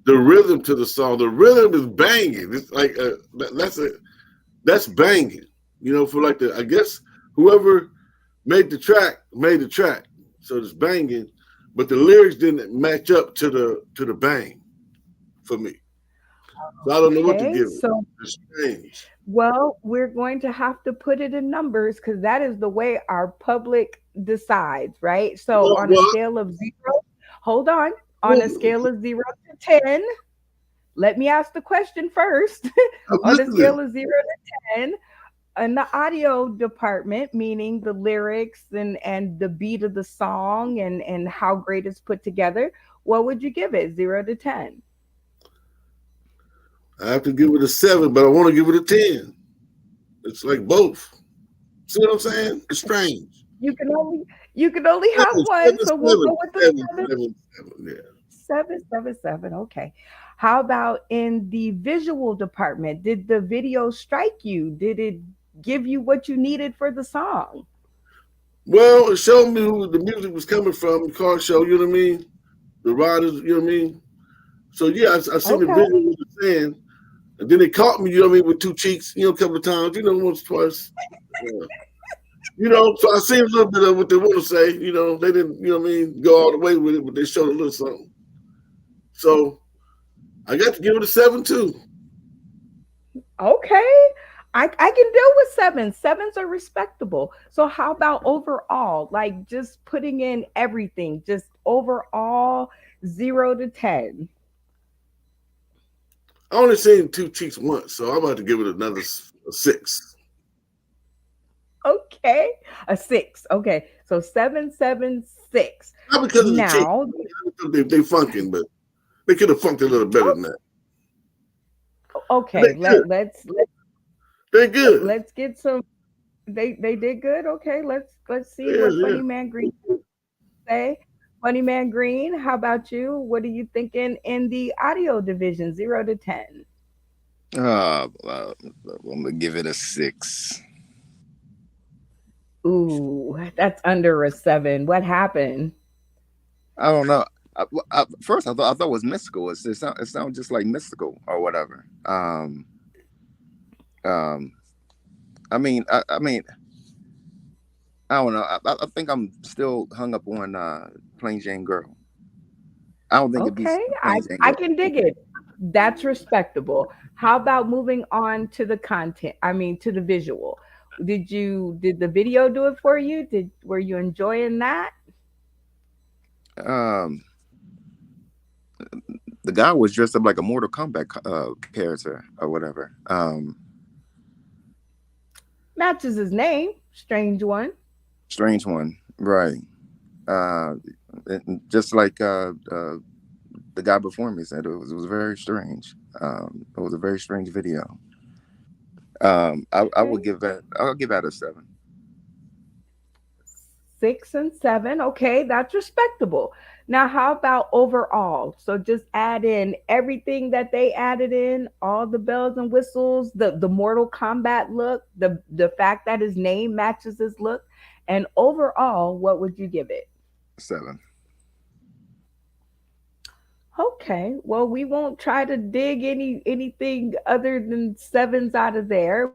Speaker 6: the rhythm to the song. The rhythm is banging. It's like that's banging. You know, for like I guess whoever made the track. So it's banging, but the lyrics didn't match up to the bang for me. So I don't know what to
Speaker 2: Okay.
Speaker 6: give it.
Speaker 2: So,
Speaker 6: It's strange.
Speaker 2: well, we're going to have to put it in numbers because that is the way our public decides, right? So,
Speaker 6: Well,
Speaker 2: on a
Speaker 6: well,
Speaker 2: scale of zero, hold on a scale of 0 to 10, let me ask the question first.
Speaker 6: I'm
Speaker 2: On a
Speaker 6: listening.
Speaker 2: scale of 0 to 10, in the audio department, meaning the lyrics and the beat of the song and how great it's put together, what would you give it? 0 to 10?
Speaker 6: I have to give it a 7, but I want to give it a 10. It's like both. See what I'm saying? It's strange.
Speaker 2: You can only you can only have
Speaker 6: Seven,
Speaker 2: one,
Speaker 6: seven,
Speaker 2: so we'll
Speaker 6: seven,
Speaker 2: go with the
Speaker 6: seven,
Speaker 2: seven.
Speaker 6: seven, seven. Yeah.
Speaker 2: 777. Okay. How about in the visual department? Did the video strike you? Did it give you what you needed for the song?
Speaker 6: Well, it showed me who the music was coming from, the car show, you know what I mean? The riders, you know what I mean? So yeah, I seen the
Speaker 2: Okay.
Speaker 6: video what they're saying. And then they caught me, you know what I mean, with two cheeks, you know, a couple of times, you know, once, twice. Yeah. You know, so I seen a little bit of what they want to say. You know, they didn't, you know what I mean, go all the way with it, but they showed a little something. So I got to give it a 7 too.
Speaker 2: Okay. I can deal with sevens. Sevens are respectable. So how about overall? Like just putting in everything, just overall 0 to 10.
Speaker 6: I only seen two cheeks once, so I'm about to give it another a 6.
Speaker 2: Okay. A six. Okay. So 776.
Speaker 6: Not because of the cheeks.
Speaker 2: Now,
Speaker 6: They funking, but they could have funked a little better than that.
Speaker 2: okay,
Speaker 6: They good. They're good.
Speaker 2: let's get some. They did good. Okay, let's see
Speaker 6: Yeah,
Speaker 2: what
Speaker 6: yeah.
Speaker 2: Funny Man Green say. Funny Man Green, how about you? What are you thinking in the audio division, 0 to 10?
Speaker 5: I'm gonna give it a 6.
Speaker 2: Ooh, that's under a seven. What happened?
Speaker 5: I don't know. First, I thought it was mystical. It sounds just like mystical or whatever. Um, I mean, I don't know. I think I'm still hung up on Plain Jane Girl. I don't think it beats
Speaker 2: Okay,
Speaker 5: Plain Jane
Speaker 2: I
Speaker 5: Girl.
Speaker 2: can dig it. That's respectable. How about moving on to the content? I mean, to the visual. Did the video do it for you? Were you enjoying that?
Speaker 5: Um, the guy was dressed up like a Mortal Kombat character or whatever.
Speaker 2: Matches his name. Strange one.
Speaker 5: Strange one, right? Uh, just like the guy before me said, it was very strange. It was a very strange video. I
Speaker 2: Okay.
Speaker 5: would give that. I'll give that a 7.
Speaker 2: 6 and 7. Okay, that's respectable. Now, how about overall? So just add in everything that they added in, all the bells and whistles, the Mortal Kombat look, the fact that his name matches his look, and overall, what would you give it?
Speaker 5: 7.
Speaker 2: Okay, well, we won't try to dig anything other than sevens out of there.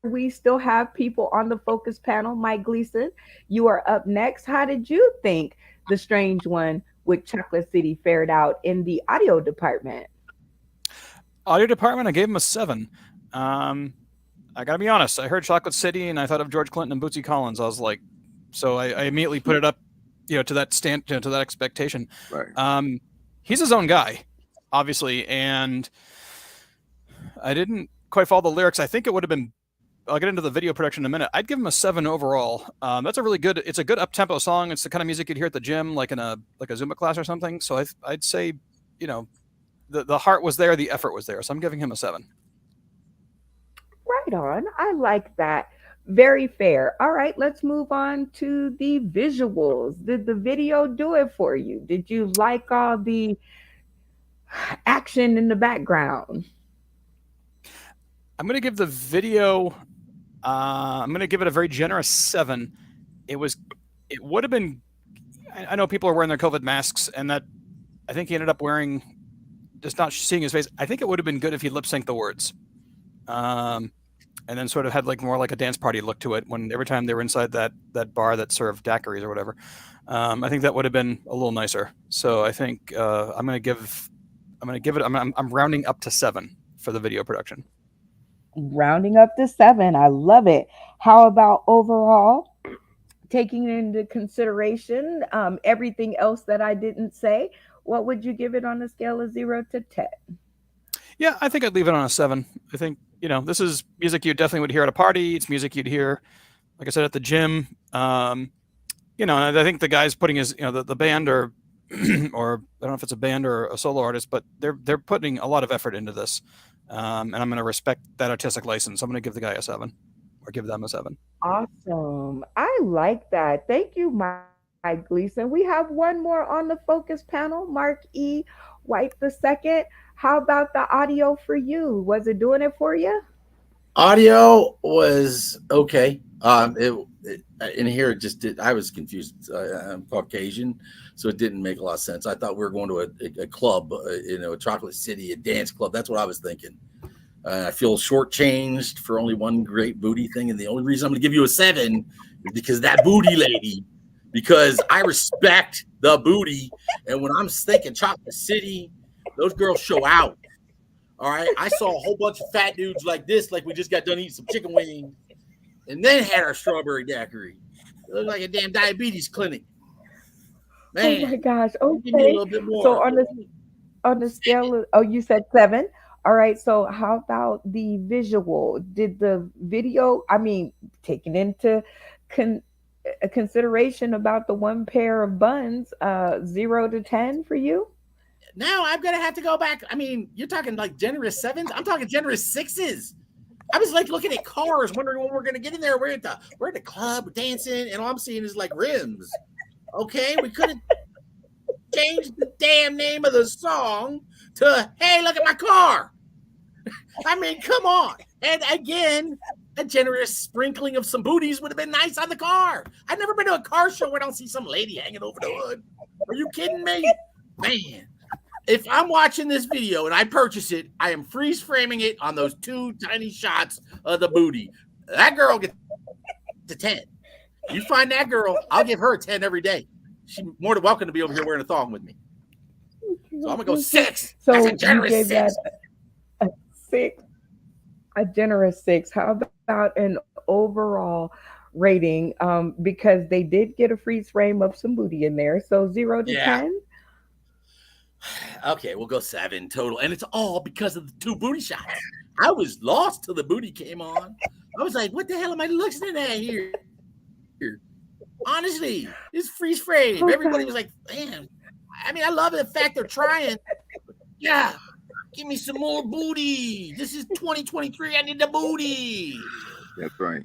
Speaker 2: We still have people on the focus panel. Mike Gleason, you are up next. How did you think The Strange One with Chocolate City fared out in the audio department?
Speaker 4: Audio department, I gave him a 7. Um, I gotta be honest. I heard Chocolate City and I thought of George Clinton and Bootsy Collins. I was like, so I immediately put it up, to that to that expectation.
Speaker 5: Right.
Speaker 4: He's his own guy, obviously, and I didn't quite follow the lyrics. I think it would have been. I'll get into the video production in a minute. I'd give him a 7 overall. That's a really good. It's a good up tempo song. It's the kind of music you'd hear at the gym, like in a Zumba class or something. So I'd say, the heart was there, the effort was there. So I'm giving him a 7.
Speaker 2: Right on. I like that. Very fair. All right, let's move on to the visuals. Did the video do it for you? Did you like all the action in the background?
Speaker 4: I'm gonna give the video. I'm gonna give it a very generous 7. It was. It would have been. I know people are wearing their COVID masks, and that I think he ended up wearing, just not seeing his face. I think it would have been good if he lip synced the words, um, and then sort of had like more like a dance party look to it. When every time they were inside that bar that served daiquiris or whatever, I think that would have been a little nicer. So I think I'm gonna give. I'm gonna give it. I'm rounding up to 7 for the video production.
Speaker 2: Rounding up to 7. I love it. How about overall? Taking into consideration everything else that I didn't say, what would you give it on a scale of 0 to 10?
Speaker 4: Yeah, I think I'd leave it on a 7. I think this is music you definitely would hear at a party. It's music you'd hear, like I said, at the gym. And I think the guy's putting his, the band or or I don't know if it's a band or a solo artist, but they're putting a lot of effort into this, and I'm going to respect that artistic license. I'm going to give the guy a 7, or give them a 7.
Speaker 2: Awesome. I like that. Thank you, Mike Gleason. We have one more on the focus panel, Mark E. White the second. How about the audio for you? Was it doing it for you?
Speaker 3: Audio was okay. In here it just did. I was confused. I'm Caucasian, so it didn't make a lot of sense. I thought we were going to a club, a Chocolate City, a dance club. That's what I was thinking. I feel shortchanged for only one great booty thing, and the only reason I'm going to give you a 7 is because that booty lady. Because I respect the booty, and when I'm thinking Chocolate City, those girls show out. All right, I saw a whole bunch of fat dudes like this, like we just got done eating some chicken wings, and then had our strawberry daiquiri. It looked like a damn diabetes clinic.
Speaker 2: Oh my
Speaker 3: Man,
Speaker 2: gosh.
Speaker 3: give me a
Speaker 2: Okay.
Speaker 3: little bit
Speaker 2: So
Speaker 3: more.
Speaker 2: on the scale of, oh, you said 7. All right. So how about the visual? Did the video, I mean, taking into con- a consideration about the one pair of buns, 0 to 10 for you?
Speaker 3: Now I'm gonna have to go back. I mean, you're talking like generous 7s. I'm talking generous 6s. I was like looking at cars, wondering when we're gonna get in there. We're at the club dancing, and all I'm seeing is like rims. Okay, we could have changed the damn name of the song to "Hey, look at my car." I mean, come on. And again, a generous sprinkling of some booties would have been nice on the car. I've never been to a car show where I don't see some lady hanging over the hood. Are you kidding me? Man, if I'm watching this video and I purchase it, I am freeze framing it on those 2 tiny shots of the booty. That girl gets a 10. You find that girl, I'll give her a 10 every day. She's more than welcome to be over here wearing a thong with me. So I'm gonna go 6.
Speaker 2: So
Speaker 3: That's a
Speaker 2: you
Speaker 3: generous
Speaker 2: gave
Speaker 3: 6.
Speaker 2: that a 6, a generous 6. How about an overall rating? Because they did get a freeze frame of some booty in there. So 0 to
Speaker 3: Yeah.
Speaker 2: 10.
Speaker 3: Okay, we'll go 7 total. And it's all because of the 2 booty shots. I was lost till the booty came on. I was like, what the hell am I looking at here? Honestly, this freeze frame. Everybody was like, man. I mean, I love the fact they're trying. Yeah, give me some more booty. This is 2023. I need the booty.
Speaker 5: That's right.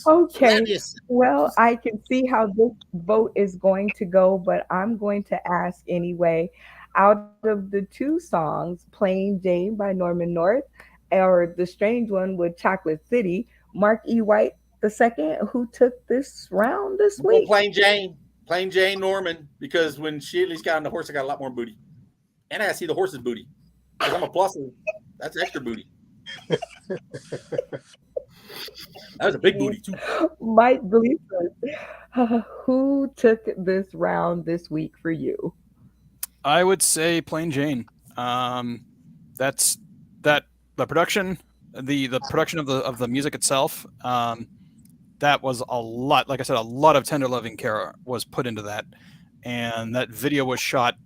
Speaker 2: Okay. Well, I can see how this vote is going to go, but I'm going to ask anyway. Out of the two songs, Plain Jane by Norman North or The Strange One with Chocolate City, Mark E. White the second, who took this round this week?
Speaker 3: Plain Jane Norman, because when she at least got on the horse, I got a lot more booty. And I got to see the horse's booty. Because I'm a pluser. That's extra booty. That was a big booty, too.
Speaker 2: Mike Gleason, who took this round this week for you?
Speaker 4: I would say Plain Jane. That's that the production, the production of the music itself. That was a lot. Like I said, a lot of tender loving care was put into that, and that video was shot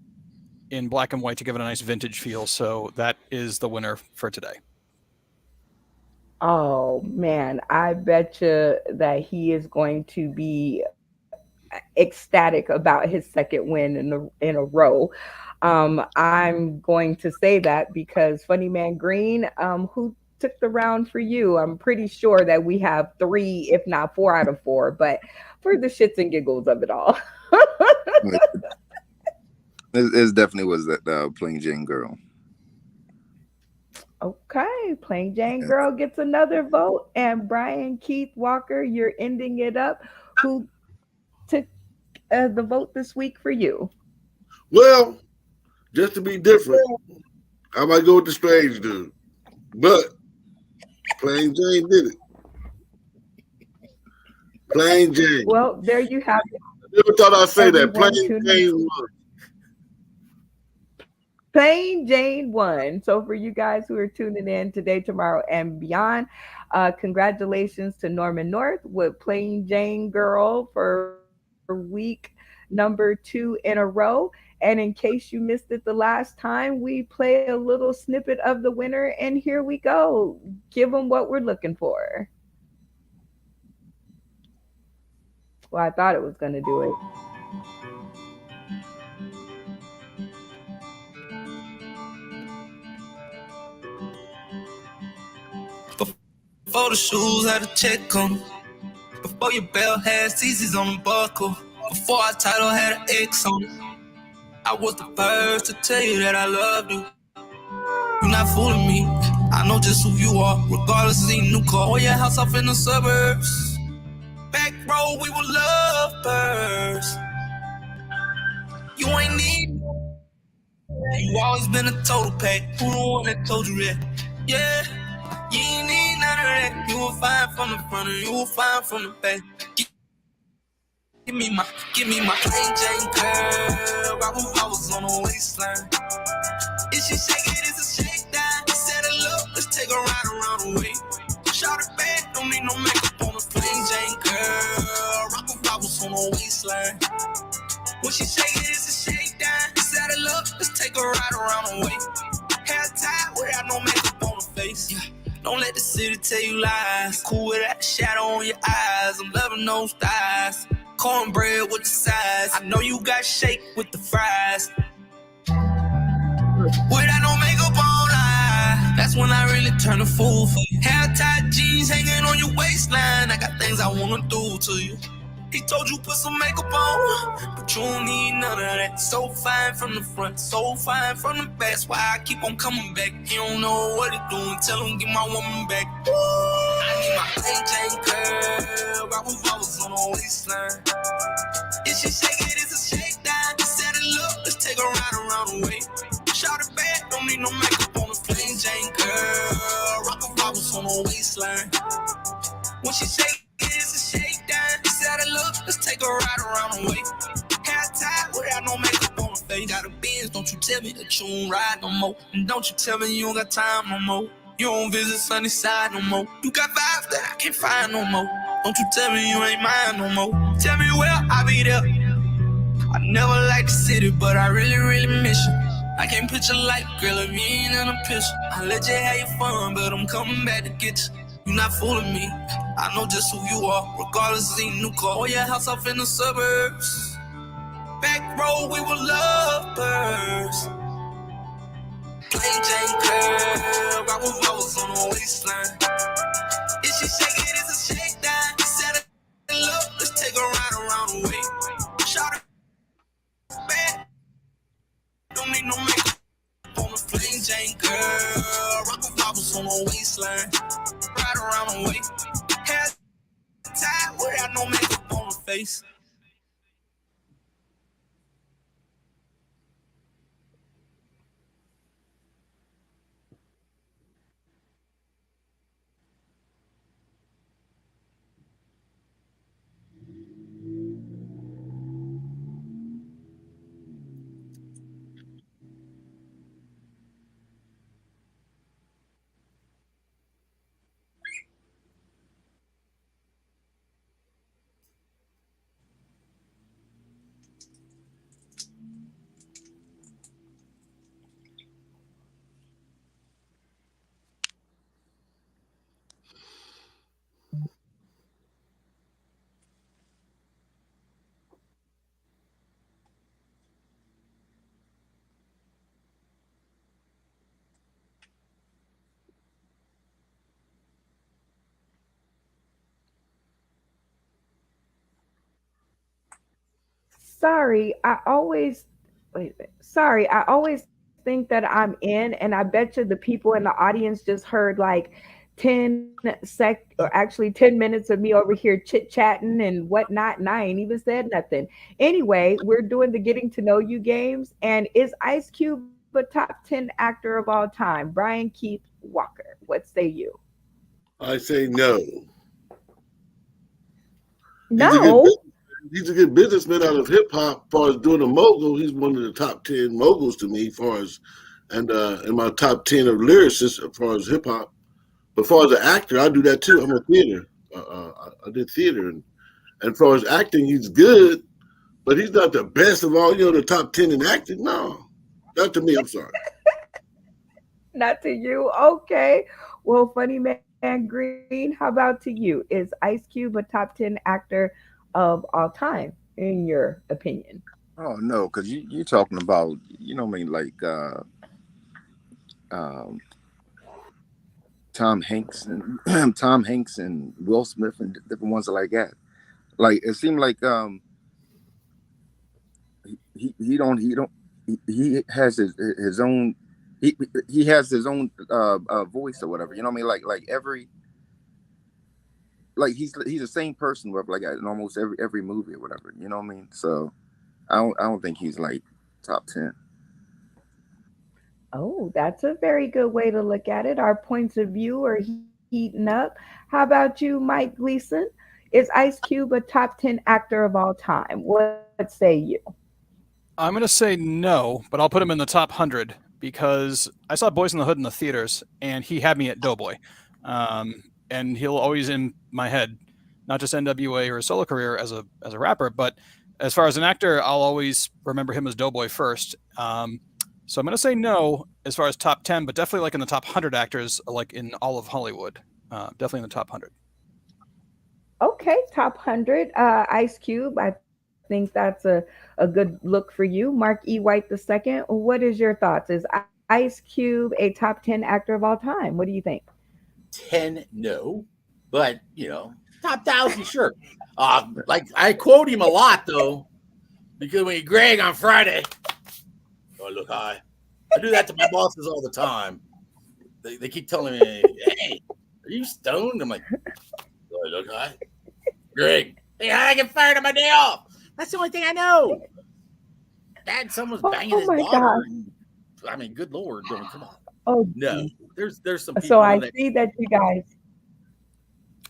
Speaker 4: in black and white to give it a nice vintage feel. So that is the winner for today.
Speaker 2: Oh man, I bet you that he is going to be ecstatic about his second win in a row. I'm going to say that because Funny Man Green, who took the round for you, I'm pretty sure that we have 3, if not 4 out of 4, but for the shits and giggles of it all.
Speaker 5: It definitely was that Plain Jane Girl.
Speaker 2: Okay, Plain Jane Girl gets another vote, and Brian Keith Walker, you're ending it up. Who took the vote this week for you?
Speaker 6: Well, just to be different, I might go with the Strange Dude, but Plain Jane did it. Plain Jane.
Speaker 2: Well, there you have it.
Speaker 6: I never thought I'd say that.
Speaker 2: Everyone
Speaker 6: Plain Jane won.
Speaker 2: Plain Jane won. So for you guys who are tuning in today, tomorrow, and beyond, congratulations to Norman North with Plain Jane Girl for week number 2 in a row. And in case you missed it the last time, we play a little snippet of the winner, and here we go. Give them what we're looking for. Well, I thought it was going to do it.
Speaker 1: Before the shoes had a check on them. Before your belt had CC's on the buckle. Before our title had an X on it. I was the first to tell you that I loved you. You're not fooling me. I know just who you are. Regardless of any new car or your house off in the suburbs. Back road, we were lovebirds. You ain't need me. You always been a total pack. Who the one that told you that? Yeah. You ain't need none of that. You will find from the front and you will find from the back. Give me my Plain Jane girl. I was on the waistline. If she shake it, it's a shakedown. Set it up, let's take a ride around the way. Shout it back, don't need no makeup on the Plain Jane girl. I was on the waistline. When she shake it, it's a shakedown. Set it up, let's take a ride around the way. Hair tied without no makeup on the face. Yeah. Don't let the city tell you lies. Cool without the shadow on your eyes. I'm loving those thighs. Cornbread with the sides. I know you got shake with the fries. Without no makeup on, that's when I really turn a fool for you. Hair tight jeans hanging on your waistline. I got things I wanna do to you. He told you put some makeup on, but you don't need none of that. So fine from the front, so fine from the back. That's why I keep on coming back. He don't know what he doing. Tell him get my woman back. Ooh, I need my Plain Jane girl. I was on the waistline. If she shake it, it's a shakedown. Set it up, let's take a ride around the way. Shout it back, don't need no makeup on the Plain Jane girl. I was on the waistline. When she shake it, it's a shakedown. Set it up, let's take a ride around the way. Hair tied without no makeup on the face. Got a Benz, don't you tell me that you don't ride no more. And don't you tell me you don't got time no more. You don't visit Sunnyside no more. You got vibes that I can't find no more. Don't you tell me you ain't mine no more. Tell me where I'll be there. I never liked the city, but I really, really miss you. I can't picture life, girl, if you ain't in a picture. I let you have your fun, but I'm coming back to get you. You not fooling me. I know just who you are, regardless of the new car or your house off in the suburbs. Back road, we were lovers. Plain Jane girl, rock with flowers on the waistline. If she shake it, it's a shakedown. Set it up, let's take a ride around the way. Shout it back, don't need no makeup on the plain Jane girl. Rock with flowers on the waistline. Ride around the way. Hair tied without no makeup on the face.
Speaker 2: Sorry, I always wait a minute. Sorry, I always think that I'm in, and I bet you the people in the audience just heard like 10 minutes of me over here chit chatting and whatnot, and I ain't even said nothing. Anyway, we're doing the getting to know you games, and is Ice Cube a top 10 actor of all time? Brian Keith Walker, what say you?
Speaker 6: I say no. He's a good
Speaker 2: No.
Speaker 6: he's a good businessman out of hip hop. As far as doing a mogul, he's one of the top 10 moguls to me. As far as and in my top 10 of lyricists as far as hip hop. But as far as an actor, I do that too. I'm a theater. I did theater, and as far as acting, he's good, but he's not the best of all. The top 10 in acting. No, not to me. I'm sorry.
Speaker 2: Not to you. Okay. Well, funny man Green, how about to you? Is Ice Cube a top 10 actor of all time, in your opinion?
Speaker 5: Oh no, because you're talking about, what I mean, like um, Tom Hanks and Tom Hanks and Will Smith and different ones like that. Like it seemed like he has his own he he has his own voice or whatever. You know what I mean? Like every like he's the same person with like in almost every movie or whatever. You know what I mean? So I don't think he's like top 10.
Speaker 2: Oh, that's a very good way to look at it. Our points of view are heating up. How about you, Mike Gleason? Is Ice Cube a top 10 actor of all time? What say you?
Speaker 4: I'm going to say no, but I'll put him in the top 100 because I saw Boys in the Hood in the theaters and he had me at Doughboy. And he'll always in my head, not just NWA or his solo career as a rapper, but as far as an actor, I'll always remember him as Doughboy first. So I'm going to say no as far as top 10, but definitely like in the top 100 actors, like in all of Hollywood. Definitely in the top 100.
Speaker 2: Okay, top 100. Ice Cube, I think that's a good look for you. Mark E. White the second. What is your thoughts? Is Ice Cube a top 10 actor of all time? What do you think?
Speaker 3: 10, no. But, top 1,000, sure. Like, I quote him a lot, though, because when you Greg on Friday, oh, look high. I do that to my bosses all the time. They keep telling me, hey, are you stoned? I'm like, oh, look high. Greg, hey, I get fired on my day off. That's the only thing I know. Dad, someone's
Speaker 2: Oh
Speaker 3: banging
Speaker 2: my
Speaker 3: his
Speaker 2: God.
Speaker 3: daughter. I mean, good Lord. I mean, come on.
Speaker 2: Oh,
Speaker 3: No,
Speaker 2: geez.
Speaker 3: there's some
Speaker 2: So
Speaker 3: people in
Speaker 2: I
Speaker 3: there.
Speaker 2: see that you guys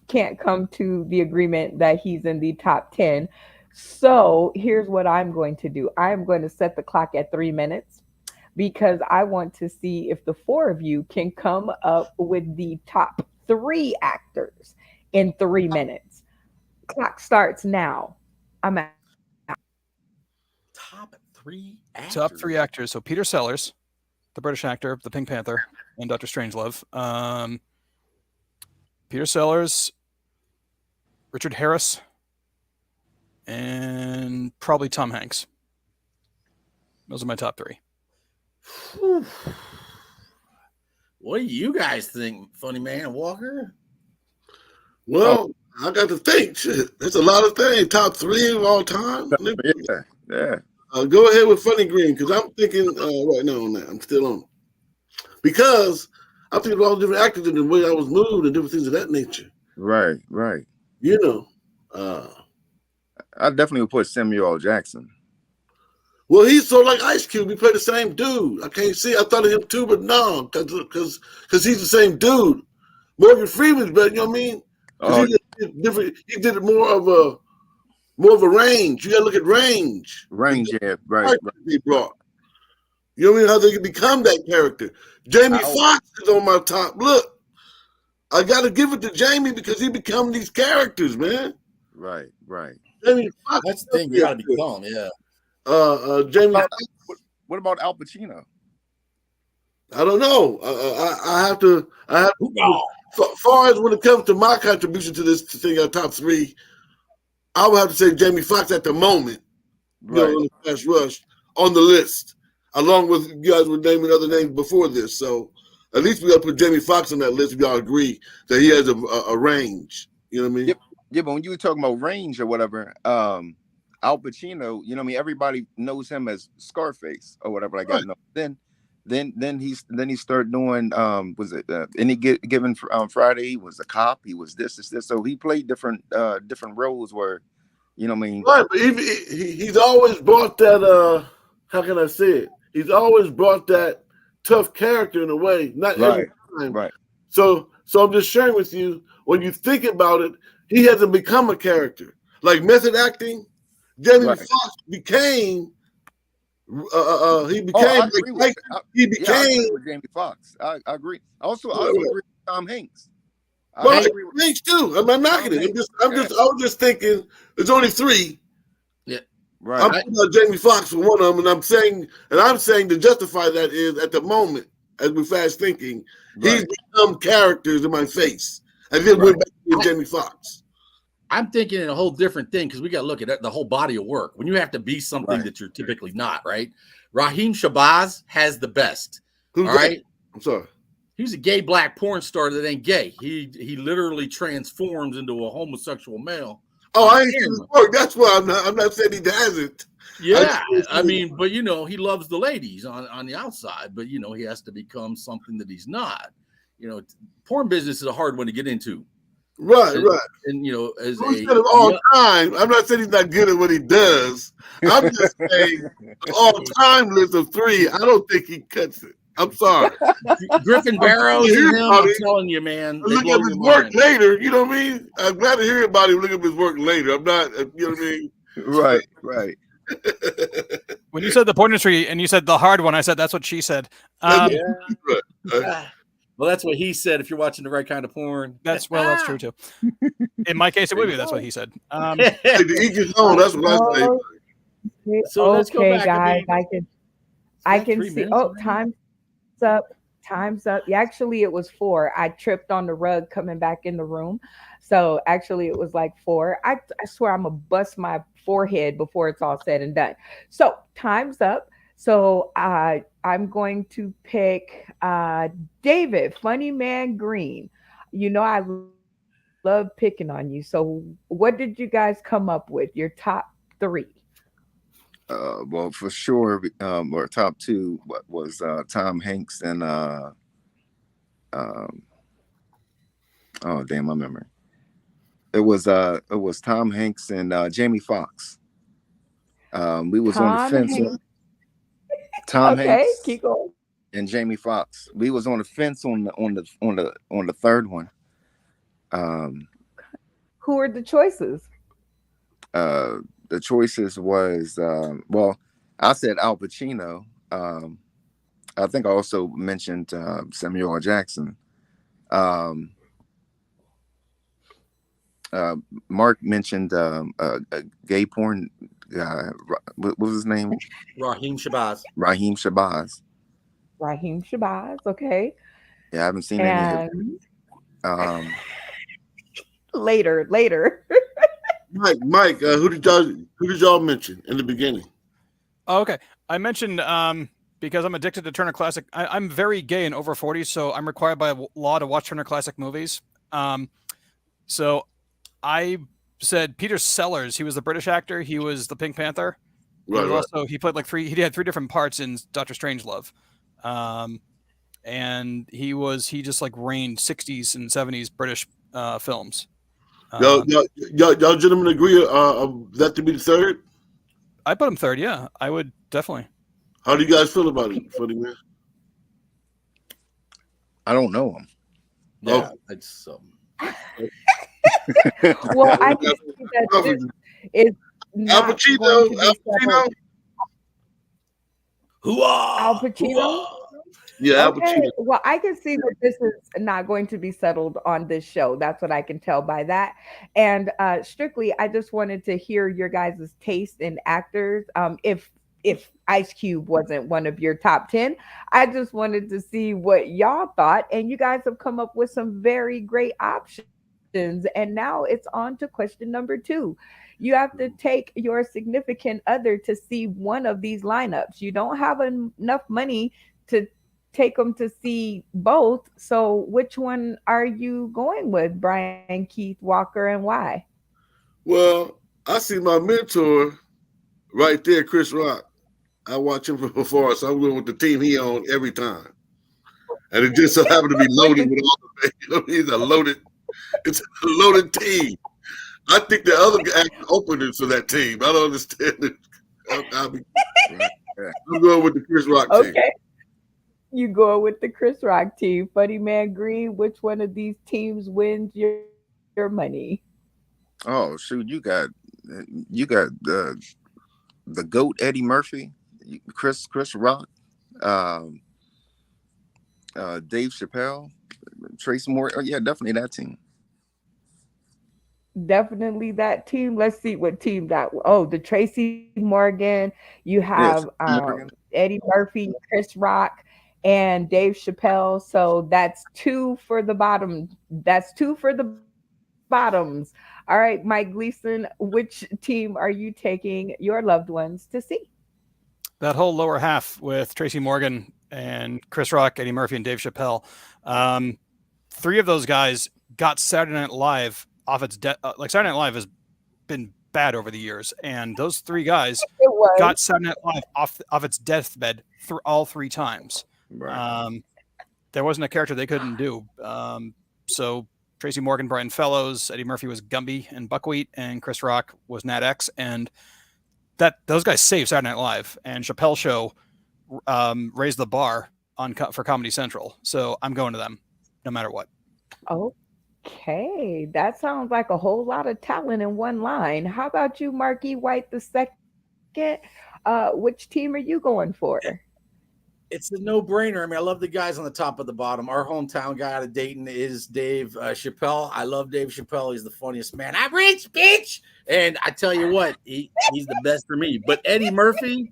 Speaker 2: can't come to the agreement that he's in the top 10. So here's what I'm going to do. I'm going to set the clock at 3 minutes because I want to see if the four of you can come up with the top three actors in 3 minutes. Clock starts now. I'm out.
Speaker 3: Top three
Speaker 4: Top three
Speaker 3: actors.
Speaker 4: actors. So Peter Sellers, the British actor, the Pink Panther, and Dr. Strangelove. Peter Sellers, Richard Harris, and probably Tom Hanks. Those are my top 3.
Speaker 3: Whew. What do you guys think, Funny Man Walker?
Speaker 6: Well, I got to think. Shit, there's a lot of things. Top 3 of all time.
Speaker 5: Yeah.
Speaker 6: Go ahead with Funny Green because I'm thinking right now on that. I'm still on it. Because I'm thinking of all the different actors and the way I was moved and different things of that nature.
Speaker 5: Right.
Speaker 6: You know.
Speaker 5: I definitely would put Samuel L. Jackson.
Speaker 6: Well, he's so like Ice Cube. We play the same dude. I can't see. I thought of him too, but no, because he's the same dude. Morgan Freeman's better. You know what I mean?
Speaker 5: Oh,
Speaker 6: He did different. He did more of a range. You got to look at range.
Speaker 5: range, yeah, right.
Speaker 6: They brought. You know what I mean? How they can become that character. Jamie Foxx is on my top. Look, I got to give it to Jamie because he become these characters, man.
Speaker 5: Right.
Speaker 6: Jamie Foxx.
Speaker 3: That's the thing. You got to become, yeah.
Speaker 6: Jamie.
Speaker 5: What about Al Pacino?
Speaker 6: I don't know. I have to. As far as when it comes to my contribution to this thing, our top 3, I would have to say Jamie Foxx at the moment.
Speaker 5: Right.
Speaker 6: In the Fast Rush on the list, along with you guys were naming other names before this. So at least we got to put Jamie Foxx on that list if y'all agree that he has a range. You know what I mean?
Speaker 5: Yep. Yeah, but when you were talking about range or whatever, Al Pacino, you know what I mean? Everybody knows him as Scarface or whatever like that. No, then he started doing was it Any Given Friday? He was a cop. He was this. So he played different roles where, you know what I mean?
Speaker 6: Right, but he's always brought that. How can I say it? He's always brought that tough character in a way. Not every time.
Speaker 5: Right.
Speaker 6: So I'm just sharing with you. When you think about it, he hasn't become a character like method acting. Jamie Foxx became. He became. He became.
Speaker 5: I agree with Jamie Foxx. I agree. I also agree with Tom Hanks.
Speaker 6: Well, Hanks too. I'm not knocking it. I was just thinking. There's only 3.
Speaker 3: Yeah.
Speaker 5: Right.
Speaker 6: I'm talking about Jamie Foxx for one of them, and I'm saying to justify that is at the moment, as we're fast thinking, he's become characters in my face, and then went back to Jamie Foxx.
Speaker 3: I'm thinking a whole different thing because we got to look at the whole body of work. When you have to be something that you're typically not, right? Raheem Shabazz has the best.
Speaker 6: Who's
Speaker 3: all
Speaker 6: that?
Speaker 3: right.
Speaker 6: I'm sorry.
Speaker 3: He's a gay black porn star that ain't gay. He literally transforms into a homosexual male.
Speaker 6: Oh, I ain't seen his work. That's why I'm not saying he hasn't.
Speaker 3: Yeah, I mean, but he loves the ladies on the outside, but he has to become something that he's not. Porn business is a hard one to get into.
Speaker 6: Right.
Speaker 3: And as
Speaker 6: of all time, I'm not saying he's not good at what he does. I'm just saying the all-time list of 3. I don't think he cuts it. I'm sorry.
Speaker 3: Griffin Barrows and him, I'm telling you, man.
Speaker 6: Look at his work later. You know what I mean? I'm glad to hear about him. Look at his work later. I'm not. You know what I mean?
Speaker 5: Right.
Speaker 4: When you said the porn industry and you said the hard one, I said that's what she said.
Speaker 3: Well, that's what he said. If you're watching the right kind of porn,
Speaker 4: that's true too. In my case, it would be. That's what he said.
Speaker 6: To each his own. That's what I say.
Speaker 3: So let's go back.
Speaker 2: Guys, I can see. Oh, time's up. Yeah, actually, it was 4. I tripped on the rug coming back in the room, so actually, it was like 4. I swear I'm gonna bust my forehead before it's all said and done. So time's up. So I'm going to pick David, Funny Man Green. I love picking on you. So what did you guys come up with? Your top 3?
Speaker 5: Well, for sure, or top 2 was Tom Hanks and oh damn, my memory. It was Tom Hanks and Jamie Foxx. We was on the fence. Tom Hanks,
Speaker 2: keep going.
Speaker 5: and Jamie Foxx. We was on the fence on the third one.
Speaker 2: Who are the choices?
Speaker 5: The choices was I said Al Pacino. I think I also mentioned Samuel L. Jackson. Mark mentioned a gay porn guy. What was his name?
Speaker 3: Raheem Shabazz.
Speaker 5: Raheem Shabazz.
Speaker 2: Raheem Shabazz. Okay.
Speaker 5: Yeah, I haven't seen any of his.
Speaker 2: Later.
Speaker 6: Mike, who did y'all mention in the beginning?
Speaker 4: Oh, okay. I mentioned because I'm addicted to Turner Classic. I'm very gay and over 40, so I'm required by law to watch Turner Classic movies. So I said Peter Sellers. He was the British actor. He was the Pink Panther. He was also he played he had 3 different parts in Doctor Strangelove. And he just like reigned 60s and 70s British films.
Speaker 6: Y'all gentlemen agree that to be the third?
Speaker 4: I put him third. Yeah, I would definitely.
Speaker 6: How do you guys feel about it, Funny Man?
Speaker 5: I don't know him.
Speaker 3: Yeah, it's
Speaker 2: Well, I can see that this is not
Speaker 6: Al Pacino.
Speaker 2: going to be settled. Al Pacino.
Speaker 6: Yeah, Al
Speaker 2: Okay.
Speaker 6: Pacino.
Speaker 2: Well, I can see that this is not going to be settled on this show. That's what I can tell by that. And strictly, I just wanted to hear your guys' taste in actors. If Ice Cube wasn't one of your top 10, I just wanted to see what y'all thought. And you guys have come up with some very great options. And now it's on to question number 2. You have to take your significant other to see one of these lineups. You don't have enough money to take them to see both. So which one are you going with, Brian Keith Walker, and why?
Speaker 6: Well, I see my mentor right there, Chris Rock. I watch him from afar, so I'm going with the team he on every time. And it just so happened to be loaded with all the it's a loaded team. I think the other guy openers for that team. I don't understand it. I'm going with the Chris Rock team.
Speaker 2: Okay. You go with the Chris Rock team. Funny Man Green, which one of these teams wins your money?
Speaker 5: Oh shoot, you got the GOAT Eddie Murphy, Chris Rock, um, Dave Chappelle, Tracy Moore. Oh yeah, definitely that team.
Speaker 2: Definitely that team. Let's see what team that. Oh, the Tracy Morgan. You have
Speaker 5: Yes, Morgan.
Speaker 2: Eddie Murphy, Chris Rock, and Dave Chappelle. So that's 2 for the bottom. That's 2 for the bottoms. All right, Mike Gleason, which team are you taking your loved ones to see?
Speaker 4: That whole lower half with Tracy Morgan and Chris Rock, Eddie Murphy, and Dave Chappelle. 3 of those guys got Saturday Night Live off its like Saturday Night Live has been bad over the years, and those 3 guys got Saturday Night Live off its deathbed through all 3 times.
Speaker 5: Right.
Speaker 4: There wasn't a character they couldn't do. So Tracy Morgan, Brian Fellows, Eddie Murphy was Gumby and Buckwheat, and Chris Rock was Nat X, and those guys saved Saturday Night Live. And Chappelle Show raised the bar for Comedy Central. So I'm going to them, no matter what.
Speaker 2: Okay, that sounds like a whole lot of talent in one line. How about you, Marky White the second? Which team are you going for?
Speaker 3: It's a no-brainer. I mean, I love the guys on the top of the bottom. Our hometown guy out of Dayton is Dave Chappelle. I love Dave Chappelle. He's the funniest man. I'm rich, bitch. And I tell you what, he's the best for me. But Eddie Murphy,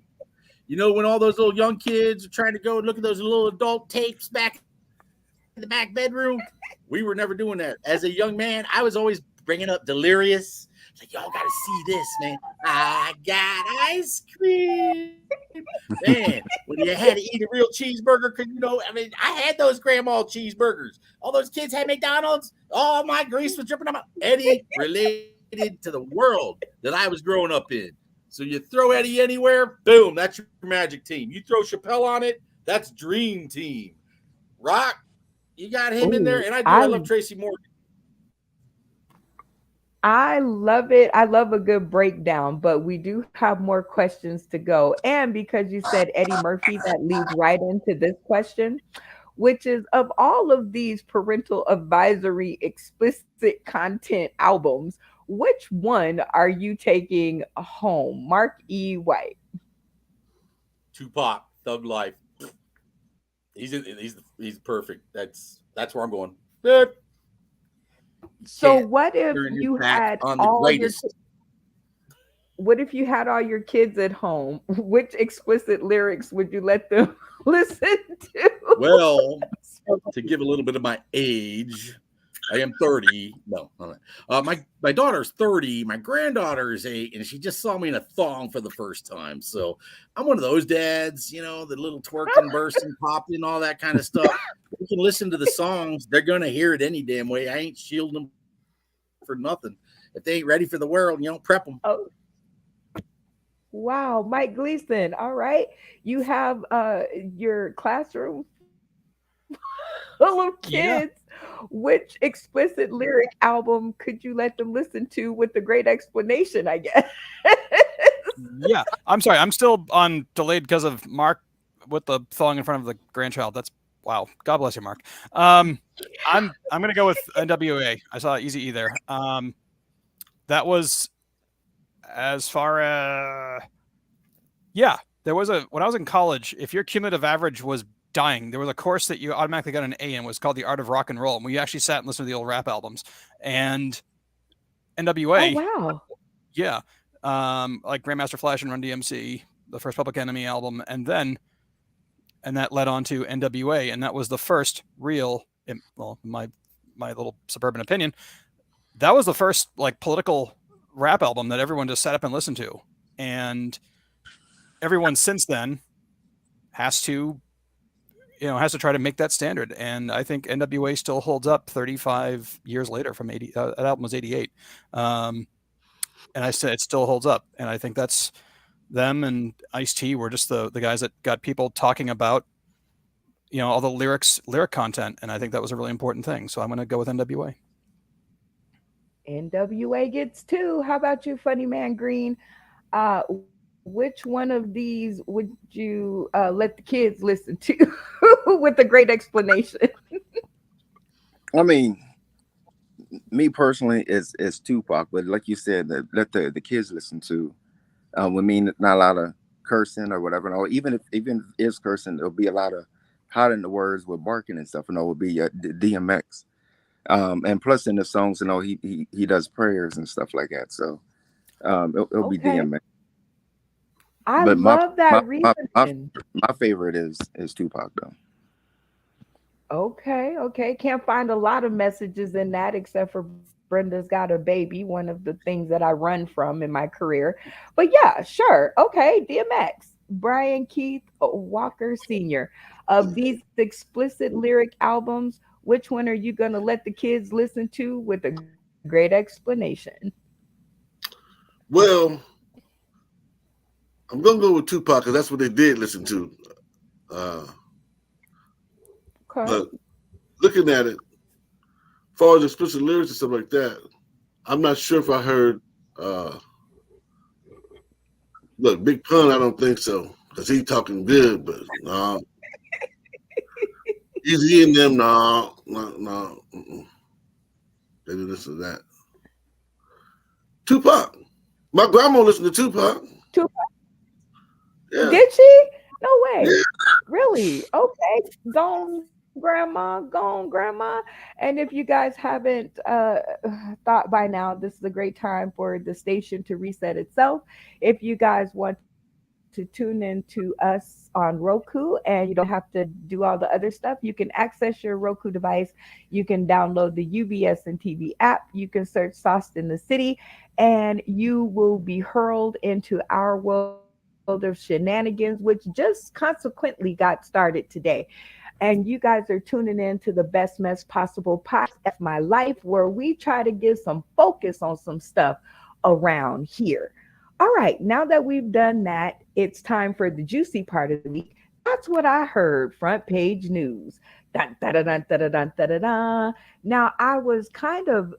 Speaker 3: you know, when all those little young kids are trying to go look at those little adult tapes back in the back bedroom, we were never doing that. As a young man, I was always bringing up Delirious. Like, y'all got to see this, man. I got ice cream. Man, when you had to eat a real cheeseburger, because, you know, I mean, I had those grandma cheeseburgers. All those kids had McDonald's. All my grease was dripping on my Eddie related to the world that I was growing up in. So you throw Eddie anywhere, boom, that's your magic team. You throw Chappelle on it, that's dream team. Rock, you got him in there. And I love Tracy Morgan.
Speaker 2: I love it. I love a good breakdown, but we do have more questions to go. And because you said Eddie Murphy, that leads right into this question, which is of all of these parental advisory explicit content albums, which one are you taking home? Mark E. White.
Speaker 3: Tupac, Thug Life. He's perfect. That's where I'm going.
Speaker 2: So what if you had all your what if you had all your kids at home? Which explicit lyrics would you let them listen to?
Speaker 3: Well, to give a little bit of my age, I am 30. No, my daughter's 30. My granddaughter is 8, and she just saw me in a thong for the first time. So I'm one of those dads, the little twerking, bursting, popping, all that kind of stuff. You can listen to the songs; they're gonna hear it any damn way. I ain't shielding them for nothing. If they ain't ready for the world, prep them.
Speaker 2: Oh, wow, Mike Gleason. All right. You have your classroom full of
Speaker 4: Yeah.
Speaker 2: kids. Which explicit lyric album could you let them listen to with a great explanation, I guess?
Speaker 4: Yeah. I'm sorry. I'm still on delayed because of Mark with the thong in front of the grandchild. That's wow. God bless you, Mark. I'm gonna go with NWA. I saw Easy E there. That was as far as yeah. There was when I was in college, if your cumulative average was dying, there was a course that you automatically got an A in, was called the Art of Rock and Roll, and we actually sat and listened to the old rap albums. And
Speaker 2: Oh,
Speaker 4: NWA,
Speaker 2: wow.
Speaker 4: yeah, like Grandmaster Flash and Run DMC, the first Public Enemy album, and that led on to NWA, and that was the first real, well, my little suburban opinion, that was the first like political rap album that everyone just sat up and listened to, and everyone since then has to try to make that standard. And I think NWA still holds up 35 years later from 80. That album was 88. And I said it still holds up. And I think that's them and Ice-T were just the guys that got people talking about, all the lyric content. And I think that was a really important thing. So I'm going to go with NWA.
Speaker 2: NWA gets two. How about you, Funny Man Green? Which one of these would you let the kids listen to with a great explanation?
Speaker 5: I mean, me personally is Tupac, but like you said, let the kids listen to would mean not a lot of cursing or whatever. Or even if is cursing, there'll be a lot of hot in the words with barking and stuff. Would be DMX. And plus in the songs, he does prayers and stuff like that. So it'll be
Speaker 2: Okay.
Speaker 5: DMX.
Speaker 2: I
Speaker 5: But
Speaker 2: love that reasoning.
Speaker 5: my favorite is Tupac though.
Speaker 2: Okay, okay. Can't find a lot of messages in that except for Brenda's got a baby, one of the things that I run from in my career. But yeah, sure. Okay, DMX, Brian Keith Walker Sr. Of these explicit lyric albums, which one are you going to let the kids listen to with a great explanation?
Speaker 6: Well, I'm gonna go with Tupac because that's what they did listen to. Uh,
Speaker 2: Okay.
Speaker 6: but looking at it, as far as explicit lyrics and stuff like that, I'm not sure if I heard. Look, Big Pun, I don't think so because he talking good, but no, Easy in them, no. They didn't listen to that. Tupac. My grandma listened to Tupac.
Speaker 2: Tupac.
Speaker 6: Yeah.
Speaker 2: Did she? No
Speaker 6: Yeah.
Speaker 2: way. Really? Okay. Gone, grandma. And if you guys haven't thought by now, this is a great time for the station to reset itself. If you guys want to tune in to us on Roku and you don't have to do all the other stuff, you can access your Roku device. You can download the UBS and TV app. You can search Sauced in the City, and you will be hurled into our world of shenanigans, which just consequently got started today. And you guys are tuning in to the Best Mess Possible podcast, My Life, where we try to get some focus on some stuff around here. All right, now that we've done that, it's time for the juicy part of the week. That's what I heard. Front page news. Dun, dun, dun, dun, dun, dun, dun, dun, dun. Now, I was kind of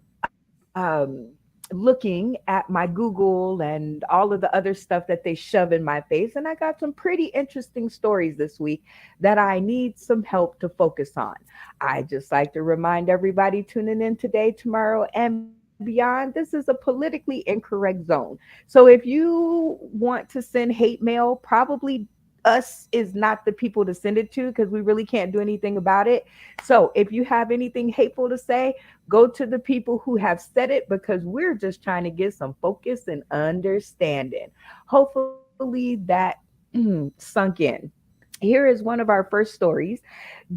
Speaker 2: looking at my Google and all of the other stuff that they shove in my face, and I got some pretty interesting stories this week that I need some help to focus on. I just like to remind everybody tuning in today, tomorrow, and beyond, this is a politically incorrect zone. So if you want to send hate mail, probably us is not the people to send it to because we really can't do anything about it. So if you have anything hateful to say, go to the people who have said it because we're just trying to get some focus and understanding. Hopefully that sunk in. Here is one of our first stories.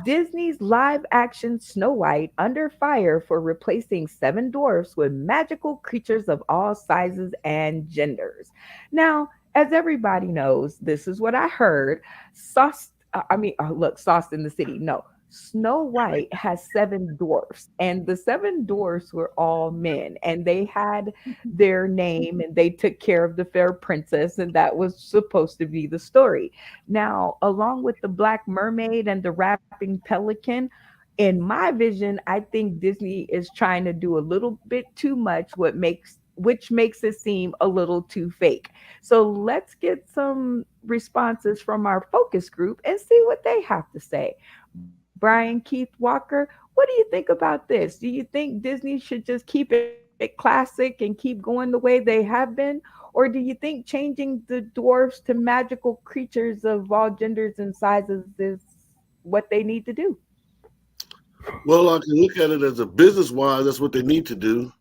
Speaker 2: Disney's live action Snow White under fire for replacing seven dwarfs with magical creatures of all sizes and genders. Now, as everybody knows, this is what I heard. Sauce in the City. No, Snow White has seven dwarfs, and the seven dwarfs were all men, and they had their name, and they took care of the fair princess, and that was supposed to be the story. Now, along with the Black Mermaid and the Rapping Pelican, in my vision, I think Disney is trying to do a little bit too much, which makes it seem a little too fake. So let's get some responses from our focus group and see what they have to say. Brian Keith Walker, what do you think about this? Do you think Disney should just keep it classic and keep going the way they have been? Or do you think changing the dwarfs to magical creatures of all genders and sizes is what they need to do?
Speaker 6: Well, I can look at it as a business wise, that's what they need to do.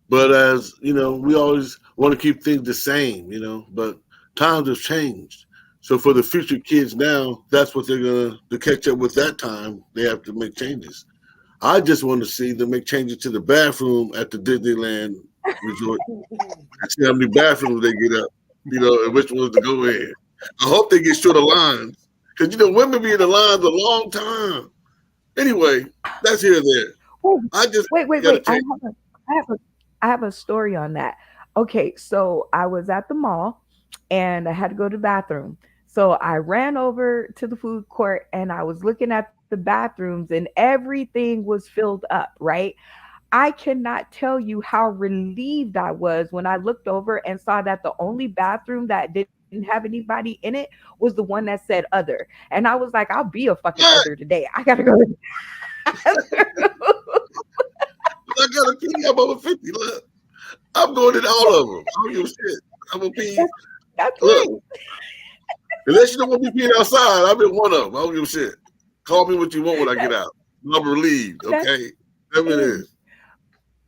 Speaker 6: But as you know, we always want to keep things the same, but times have changed. So for the future kids now, that's what they're gonna to catch up with that time. They have to make changes. I just want to see them make changes to the bathroom at the Disneyland resort and see how many bathrooms they get up, and which ones to go in. I hope they get shorter lines because women be in the lines a long time. Anyway, that's here and there.
Speaker 2: Wait,
Speaker 6: I just got to
Speaker 2: wait.
Speaker 6: change.
Speaker 2: I have a, I have a story on that. Okay, so I was at the mall and I had to go to the bathroom. So I ran over to the food court and I was looking at the bathrooms and everything was filled up, right? I cannot tell you how relieved I was when I looked over and saw that the only bathroom that didn't have anybody in it was the one that said other. And I was like, I'll be a fucking other
Speaker 6: What?
Speaker 2: today. I gotta go to the bathroom.
Speaker 6: I got a pee. I'm over 50. Look, I'm going in all of them. I don't give a shit. I'm gonna pee.
Speaker 2: that's, that's
Speaker 6: Look,
Speaker 2: right.
Speaker 6: unless you don't want me peeing outside, I'm in one of them. I don't give a shit. Call me what you want when I get
Speaker 2: That
Speaker 6: out. I'm relieved.
Speaker 2: that
Speaker 6: Okay, whatever it
Speaker 2: is
Speaker 6: is.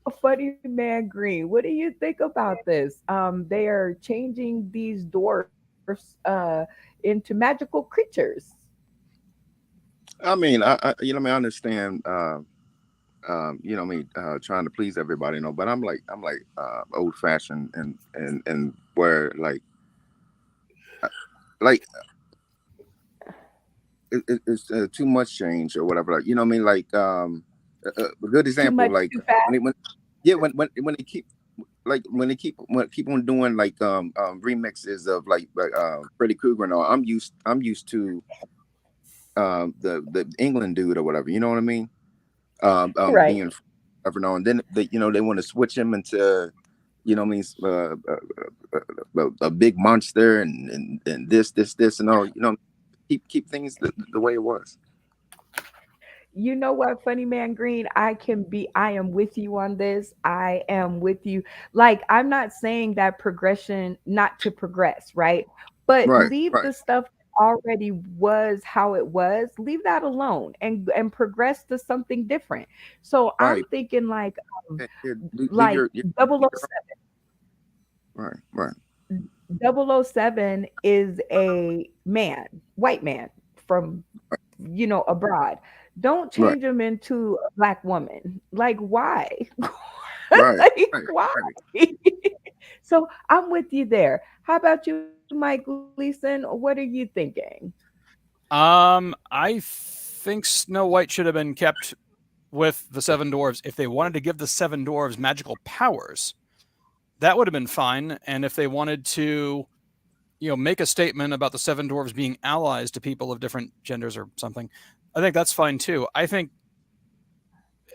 Speaker 2: a funny man green. What do you think about this? They are changing these dwarfs into magical creatures.
Speaker 5: I mean, I understand. Trying to please everybody, but I'm like old fashioned and where like it's too much change or whatever. Like, a good
Speaker 2: Too
Speaker 5: example,
Speaker 2: much,
Speaker 5: like
Speaker 2: too fast.
Speaker 5: yeah, when they keep keep on doing remixes of Freddy Krueger and all. I'm used to the England dude or whatever. You know what I mean?
Speaker 2: Right.
Speaker 5: Being every now and then they want to switch him into a big monster and this and all. Keep things the way it was.
Speaker 2: You know what, funny man green, I am with you on this. I am with you. Like, I'm not saying that progression not to progress, right? But
Speaker 5: Right,
Speaker 2: leave
Speaker 5: right,
Speaker 2: the stuff that already was how it was, leave that alone and progress to something different. So I'm
Speaker 5: right.
Speaker 2: thinking
Speaker 5: Leave
Speaker 2: like
Speaker 5: your
Speaker 2: double
Speaker 5: leave
Speaker 2: o
Speaker 5: your right, right,
Speaker 2: 007 is a man, white man from, abroad. Don't
Speaker 5: right,
Speaker 2: change him into a black woman. Like, why?
Speaker 5: right,
Speaker 2: Like,
Speaker 5: right,
Speaker 2: why?
Speaker 5: right.
Speaker 2: So I'm with you there. How about you, Mike Gleason? What are you thinking?
Speaker 4: I think Snow White should have been kept with the seven dwarves. If they wanted to give the seven dwarves magical powers, that would have been fine. And if they wanted to, make a statement about the seven dwarves being allies to people of different genders or something, I think that's fine too. I think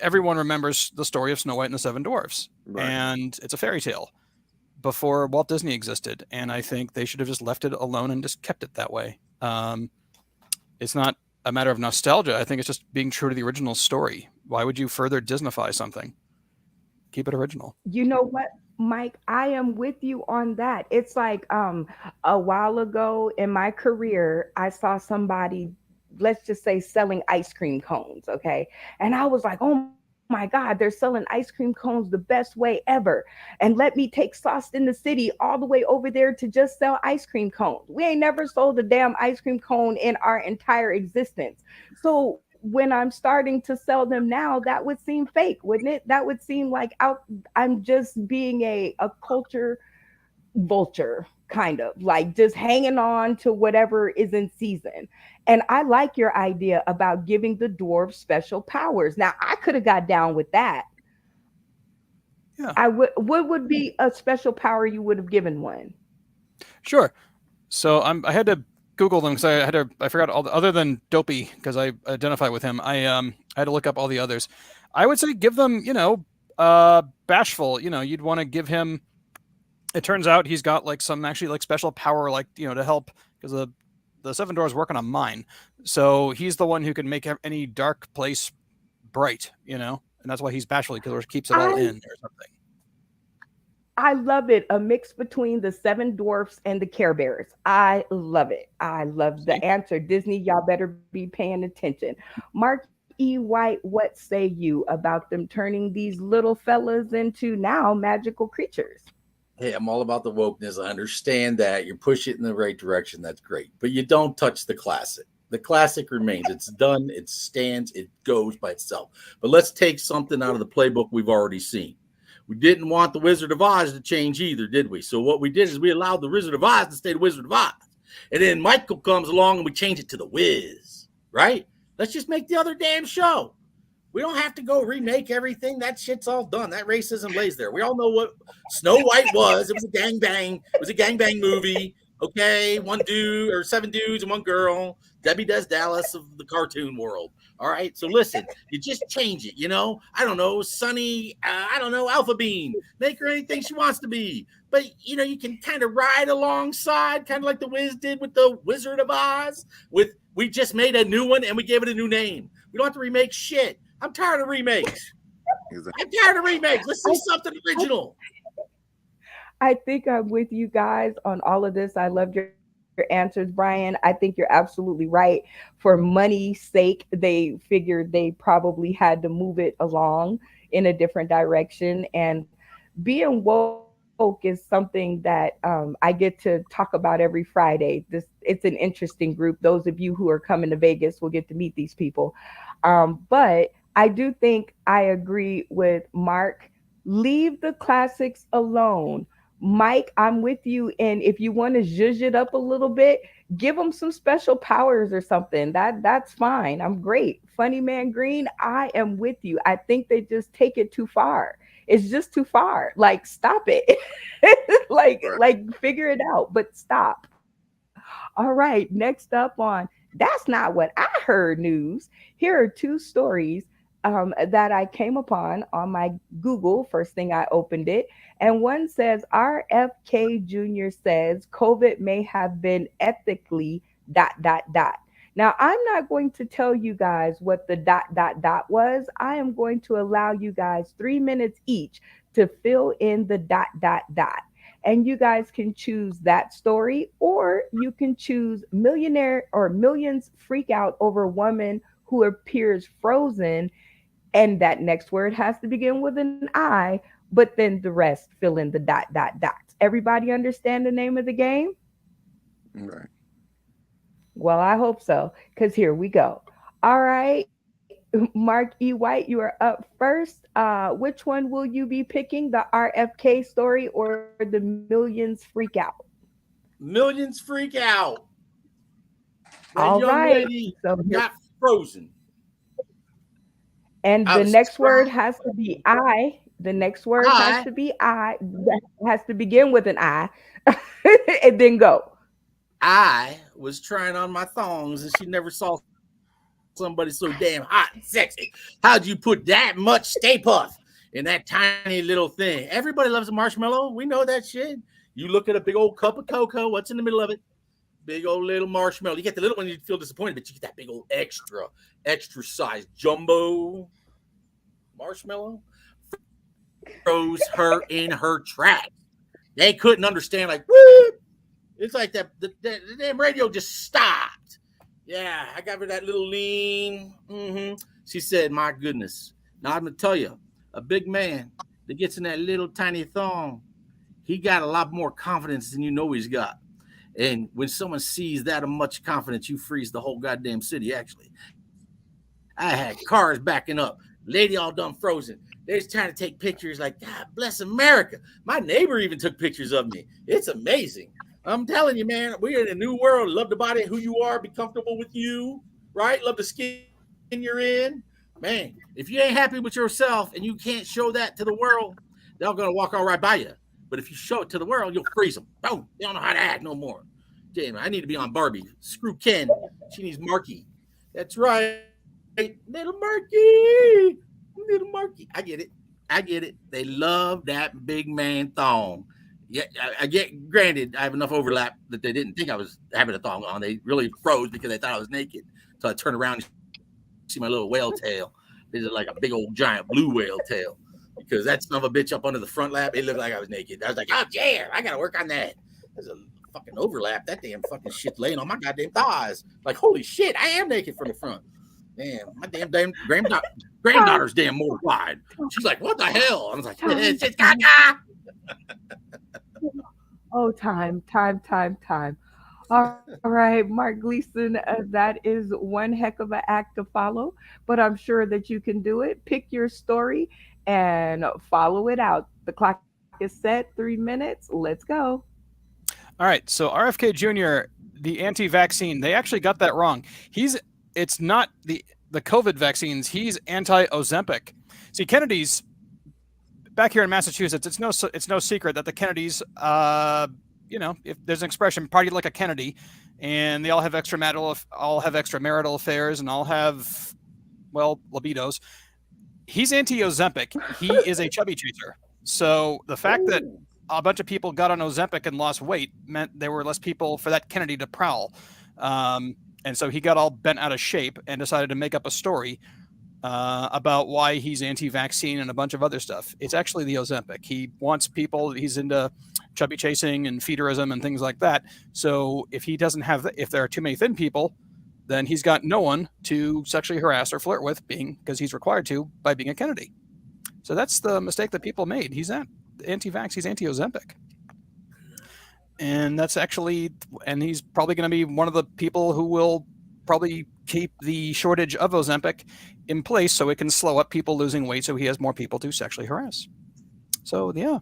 Speaker 4: everyone remembers the story of Snow White and the Seven Dwarfs,
Speaker 5: Right.
Speaker 4: and it's a fairy tale before Walt Disney existed. And I think they should have just left it alone and just kept it that way. It's not a matter of nostalgia. I think it's just being true to the original story. Why would you further Disneyfy something? Keep it original.
Speaker 2: You know what, Mike? I am with you on that. It's like a while ago in my career, I saw somebody, let's just say, selling ice cream cones, okay? And I was like, "Oh my God, my God, they're selling ice cream cones the best way ever. And let me take Sauce in the City all the way over there to just sell ice cream cones. We ain't never sold a damn ice cream cone in our entire existence. So when I'm starting to sell them now, that would seem fake, wouldn't it? That would seem like I'm just being a culture vulture, kind of like just hanging on to whatever is in season. And I like your idea about giving the dwarves special powers. Now I could have got down with that.
Speaker 4: Yeah,
Speaker 2: I would. What would be a special power you would have given one?
Speaker 4: sure. So I had to Google them because I forgot all the, other than Dopey because I identify with him. I had to look up all the others. I would say give them bashful. You'd want to give him. It turns out he's got like some actually like special power like to help because the seven doors work on a mine, so he's the one who can make any dark place bright. And that's why he's bashful because keeps it all
Speaker 2: I
Speaker 4: in or something.
Speaker 2: I love it. A mix between the seven dwarfs and the Care Bears. I love it. I love the
Speaker 4: See?
Speaker 2: answer. Disney, y'all better be paying attention. Mark E. White, what say you about them turning these little fellas into now magical creatures?
Speaker 3: Hey, I'm all about the wokeness. I understand that. You push it in the right direction. That's great. But you don't touch the classic. The classic remains. It's done. It stands. It goes by itself. But let's take something out of the playbook we've already seen. We didn't want the Wizard of Oz to change either, did we? So what we did is we allowed the Wizard of Oz to stay the Wizard of Oz. And then Michael comes along and we change it to the Wiz, right? Let's just make the other damn show. We don't have to go remake everything. That shit's all done. That racism lays there. We all know what Snow White was. It was a gangbang. It was a gangbang movie. Okay, one dude or seven dudes and one girl. Debbie Does Dallas of the cartoon world. All right, so listen, you just change it. I don't know, Sunny. I don't know, Alpha Bean. Make her anything she wants to be. But you can kind of ride alongside, kind of like the Wiz did with the Wizard of Oz. We just made a new one and we gave it a new name. We don't have to remake shit. I'm tired of remakes.
Speaker 5: Exactly.
Speaker 3: I'm tired of remakes. Let's see something original.
Speaker 2: I think I'm with you guys on all of this. I loved your answers, Brian. I think you're absolutely right. For money's sake, they figured they probably had to move it along in a different direction. And being woke is something that I get to talk about every Friday. It's an interesting group. Those of you who are coming to Vegas will get to meet these people. But I do think I agree with Mark. Leave the classics alone. Mike, I'm with you. And if you want to zhuzh it up a little bit, give them some special powers or something. That's fine. I'm great. Funny Man Green, I am with you. I think they just take it too far. It's just too far. Like, stop it.
Speaker 5: Right.
Speaker 2: like figure it out, but stop. All right, next up on That's Not What I Heard News. Here are two stories that I came upon on my Google. First thing I opened it, and one says RFK Jr. says COVID may have been ethically dot dot dot. Now, I'm not going to tell you guys what the dot dot dot was. I am going to allow you guys 3 minutes each to fill in the dot dot dot. And you guys can choose that story, or you can choose millionaire or millions freak out over woman who appears frozen, and that next word has to begin with an I, but then the rest fill in the dot dot dots. Everybody understand the name of the game?
Speaker 5: Right.
Speaker 2: Well, I hope so, because here we go. All right, Mark E. White, you are up first. Which one will you be picking, the RFK story or the millions freak out?
Speaker 3: Millions freak out. That
Speaker 2: All
Speaker 3: young
Speaker 2: right.
Speaker 3: lady
Speaker 2: So here,
Speaker 3: got frozen.
Speaker 2: and
Speaker 3: I
Speaker 2: the
Speaker 3: was
Speaker 2: next word
Speaker 3: trying.
Speaker 2: has to be I. The next word has
Speaker 3: I
Speaker 2: to be I. That has to begin with an I, and then go.
Speaker 3: I was trying on my thongs and she never saw somebody so damn hot and sexy. How'd you put that much Stay Puff in that tiny little thing? Everybody loves a marshmallow. We know that shit. You look at a big old cup of cocoa. What's in the middle of it? Big old little marshmallow. You get the little one, you feel disappointed, but you get that big old extra size jumbo marshmallow. Froze her in her tracks. They couldn't understand, like, whoop. It's like the damn radio just stopped. Yeah, I got her that little lean. She said, my goodness, Now I'm gonna tell you, a big man that gets in that little tiny thong, he got a lot more confidence than you know he's got. And when someone sees that much confidence, you freeze the whole goddamn city. Actually, I had cars backing up, lady all done frozen. They was trying to take pictures like, God bless America. My neighbor even took pictures of me. It's amazing. I'm telling you, man, we're in a new world. Love the body, who you are, be comfortable with you, right? Love the skin you're in. Man, if you ain't happy with yourself and you can't show that to the world, they're gonna walk all right by you. But if you show it to the world, you'll freeze them. Boom. They don't know how to act no more. Damn, I need to be on Barbie. Screw Ken. She needs Marky. That's right. Little Marky. I get it. I get it. They love that big man thong. Yeah, I get. Granted, I have enough overlap that they didn't think I was having a thong on. They really froze because they thought I was naked. So I turned around and see my little whale tail. This is like a big old giant blue whale tail because that son of a bitch up under the front lap, it looked like I was naked. I was like, oh yeah, I gotta work on that. There's a fucking overlap. That damn fucking shit laying on my goddamn thighs. Like, holy shit, I am naked from the front. Damn, my damn granddaughter's damn mortified. She's like, what the hell? I was like, it's gaga.
Speaker 2: Oh, time. All right, Mark Gleason, that is one heck of an act to follow, but I'm sure that you can do it. Pick your story and follow it out. The clock is set, 3 minutes. Let's go.
Speaker 4: All right. So RFK Jr., the anti-vaccine, they actually got that wrong. It's not the COVID vaccines. He's anti-Ozempic. See, Kennedy's back here in Massachusetts. It's no secret that the Kennedys, if there's an expression, party like a Kennedy, and they all have extramarital affairs, and all have, well, libidos. He's anti-Ozempic. He is a chubby chaser. So the fact that a bunch of people got on Ozempic and lost weight meant there were less people for that Kennedy to prowl. And so he got all bent out of shape and decided to make up a story about why he's anti-vaccine and a bunch of other stuff. It's actually the Ozempic. He wants people, he's into chubby chasing and feederism and things like that. So if there are too many thin people, then he's got no one to sexually harass or flirt with, because he's required to by being a Kennedy. So that's the mistake that people made. He's not anti-vax, he's anti-Ozempic. And he's probably going to be one of the people who will probably keep the shortage of Ozempic in place so it can slow up people losing weight so he has more people to sexually harass. So, yeah.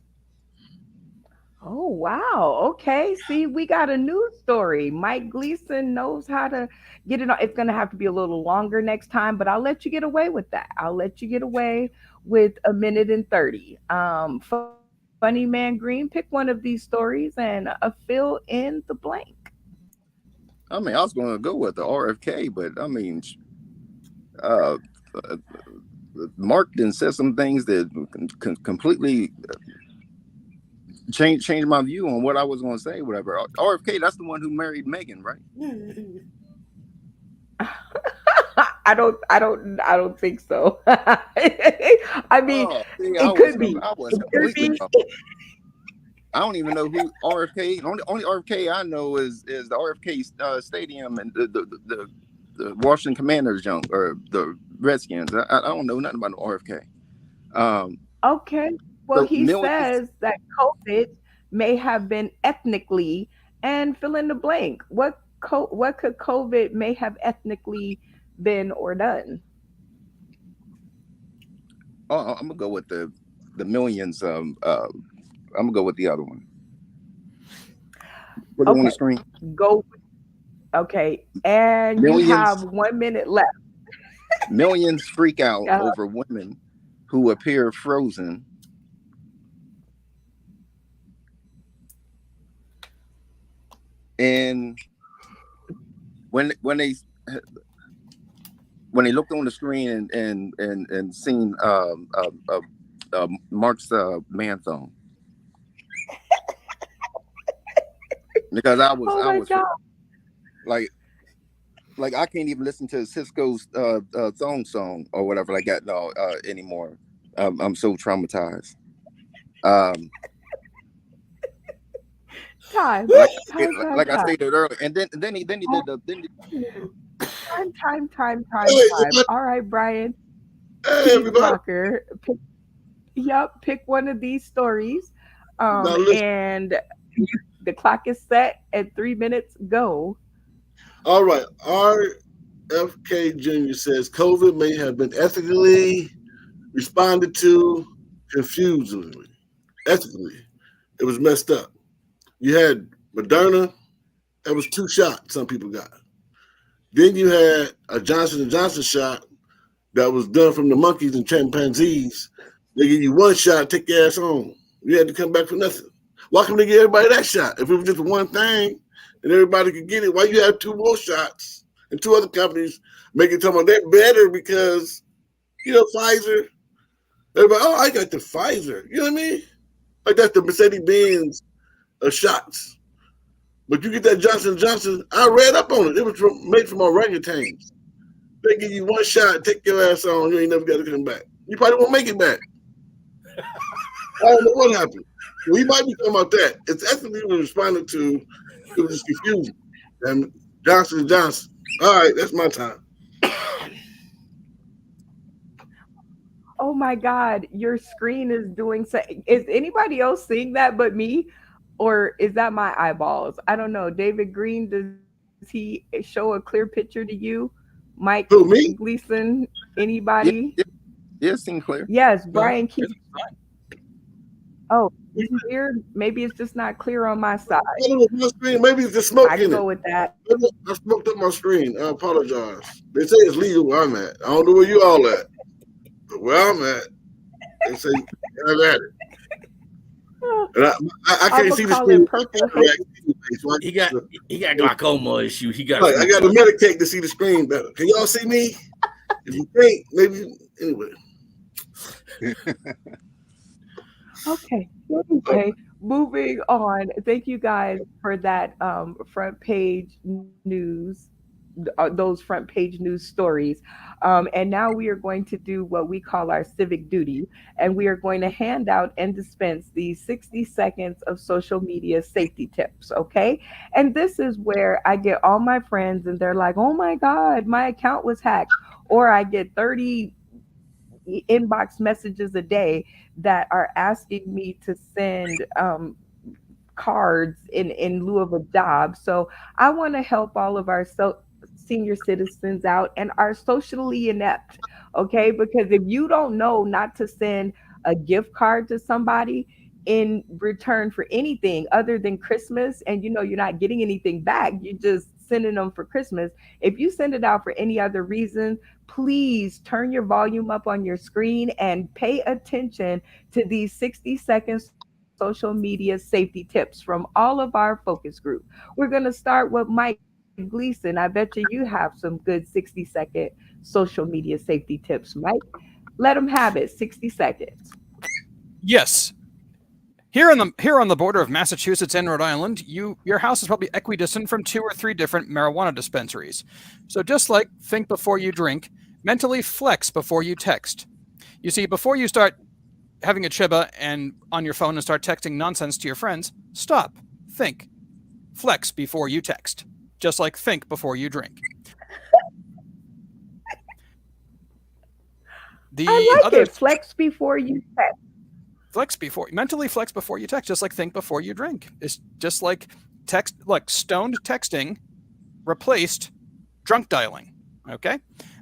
Speaker 2: Oh, wow. Okay. See, we got a news story. Mike Gleason knows how to get it on. It's going to have to be a little longer next time, but I'll let you get away with that. I'll let you get away with 1:30. Funny Man Green, pick one of these stories and fill in the blank.
Speaker 5: I mean, I was going to go with the RFK, but I mean, uh, Mark then said some things that completely changed my view on what I was going to say. Whatever. RFK, that's the one who married Megan, right?
Speaker 2: I don't think so. I mean, it could be.
Speaker 5: I don't even know who RFK. Only RFK I know is the RFK Stadium and the Washington Commanders or the Redskins. I don't know nothing about the RFK.
Speaker 2: Okay. Well,
Speaker 5: So
Speaker 2: he says that COVID may have been ethnically, and fill in the blank. What could COVID may have ethnically been or done?
Speaker 5: I'm gonna go with the millions. I'm gonna go with the other one. Put it on the
Speaker 2: Okay.
Speaker 5: screen.
Speaker 2: Go. Okay. And you
Speaker 5: Millions.
Speaker 2: have 1 minute left.
Speaker 5: Millions freak out
Speaker 2: Uh,
Speaker 5: over women who appear frozen. And when they looked on the screen and seen Mark's man thong, because I
Speaker 2: oh my
Speaker 5: was
Speaker 2: God.
Speaker 5: like I can't even listen to Cisco's thong song or whatever like that anymore. I'm so traumatized. Um,
Speaker 2: Time.
Speaker 5: like
Speaker 2: Time.
Speaker 5: I stated earlier, and then he did the
Speaker 2: Time.
Speaker 6: Wait,
Speaker 2: All right, Brian.
Speaker 6: Hey,
Speaker 2: Peace
Speaker 6: everybody.
Speaker 2: Blocker. Yep, pick one of these stories.
Speaker 6: Now listen.
Speaker 2: And the clock is set at 3 minutes. Go.
Speaker 6: All right. RFK Jr. says COVID may have been ethically responded to confusingly. Ethically, it was messed up. You had Moderna. That was 2 shots some people got. Then you had a Johnson and Johnson shot that was done from the monkeys and chimpanzees. They give you 1 shot, take your ass home. You had to come back for nothing. Why couldn't they give everybody that shot? If it was just one thing and everybody could get it, why you have 2 more shots and 2 other companies making talking about they're better because Pfizer. Everybody, oh, I got the Pfizer. You know what I mean? Like that's the Mercedes Benz of shots. But you get that Johnson & Johnson, I read up on it. It was made from orangutans. They give you 1 shot, take your ass on, you ain't never got to come back. You probably won't make it back. I don't know what happened. We might be talking about that. It's ethically responded to. It was just confusing. And Johnson & Johnson. All right, that's my time.
Speaker 2: Oh my God, your screen is doing so. Is anybody else seeing that but me? Or is that my eyeballs? I don't know. David Green, does he show a clear picture to you? Mike
Speaker 6: Who, me?
Speaker 2: Gleason,
Speaker 5: Yeah,
Speaker 2: anybody?
Speaker 5: yeah, yeah, it seemed clear.
Speaker 2: Yes,
Speaker 3: No,
Speaker 2: Brian Keith.
Speaker 3: it's fine.
Speaker 2: Oh, is it weird? Maybe it's just not clear on my side.
Speaker 6: My screen, maybe it's just smoke
Speaker 2: I
Speaker 6: in
Speaker 2: go
Speaker 6: it.
Speaker 2: with that.
Speaker 6: I smoked up my screen. I apologize. They say it's legal where I'm at. I don't know where you all at. But where I'm at, they say have at it. And I can't
Speaker 2: I'ma
Speaker 6: see the
Speaker 2: call
Speaker 6: screen.
Speaker 2: it purple haze.
Speaker 6: So
Speaker 3: He got glaucoma issue. He got.
Speaker 6: I got to medicate to see the screen better. Can y'all see me? If you can't, maybe anyway.
Speaker 2: Okay. Anyway, moving on. Thank you guys for that front page news, those front page news stories. And now we are going to do what we call our civic duty, and we are going to hand out and dispense the 60 seconds of social media safety tips. Okay. And this is where I get all my friends and they're like, oh my God, my account was hacked. Or I get 30 inbox messages a day that are asking me to send cards in lieu of a job. So I want to help all of our senior citizens out and are socially inept. Okay, because if you don't know not to send a gift card to somebody in return for anything other than Christmas, and you're not getting anything back, you're just sending them for Christmas. If you send it out for any other reason, please turn your volume up on your screen and pay attention to these 60-second social media safety tips from all of our focus group. We're going to start with Mike Gleason. I bet you have some good 60-second social media safety tips, Mike. Let them have it. 60 seconds.
Speaker 4: Yes. Here on the border of Massachusetts and Rhode Island, your house is probably equidistant from 2 or 3 different marijuana dispensaries. So just like think before you drink, mentally flex before you text. You see, before you start having a chiba and on your phone and start texting nonsense to your friends, stop, think, flex before you text. Just like think before you drink.
Speaker 2: I like it. Flex before you text.
Speaker 4: Mentally flex before you text, just like think before you drink. It's just like stoned texting replaced drunk dialing. Okay.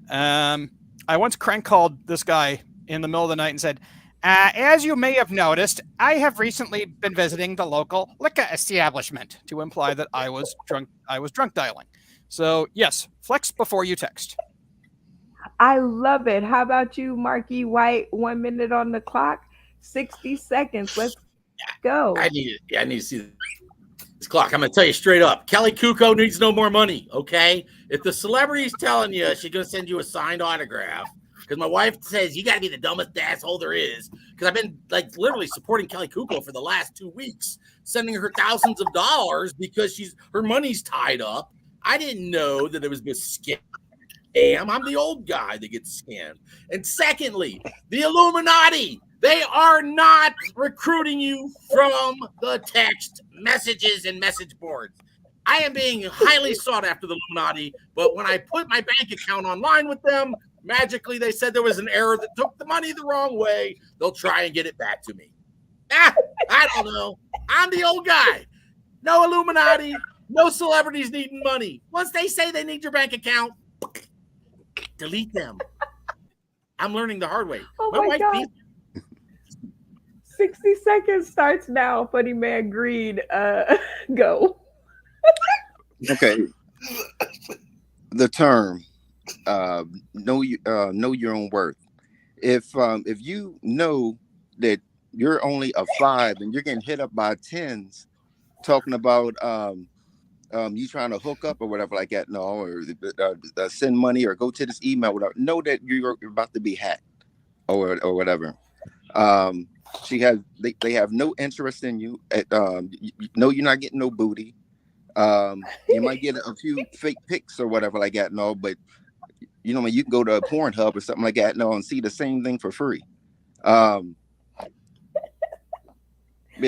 Speaker 4: I once crank called this guy in the middle of the night and said, as you may have noticed, I have recently been visiting the local liquor establishment, to imply that I was drunk dialing. So yes, flex before you text.
Speaker 2: I love it. How about you, Marky White? 1 minute on the clock, 60 seconds. Let's go.
Speaker 3: I need to see this clock. I'm going to tell you straight up. Kelly Kuko needs no more money, okay? If the celebrity's telling you she's going to send you a signed autograph, because my wife says you got to be the dumbest asshole there is, because I've been literally supporting Kelly Kuko for the last 2 weeks, sending her thousands of dollars because her money's tied up. I didn't know that it was this scam. I'm the old guy that gets scammed. And secondly, the Illuminati, they are not recruiting you from the text messages and message boards. I am being highly sought after the Illuminati, but when I put my bank account online with them, Magically, they said there was an error that took the money the wrong way. They'll try and get it back to me. I don't know. I'm the old guy. No Illuminati, no celebrities needing money. Once they say they need your bank account, delete them. I'm learning the hard way.
Speaker 2: Oh my God. 60 seconds starts now. Funny Man Green, go.
Speaker 5: Okay. The term, know your own worth. If you know that you're only a 5 and you're getting hit up by 10s talking about you trying to hook up or whatever like that, no, or send money or go to this email, whatever, know that you're about to be hacked or whatever. They have no interest in you. No, you're not getting no booty. You might get a few fake pics or whatever like that, no, but you know, you can go to a Pornhub or something like that, no, and see the same thing for free. Yeah,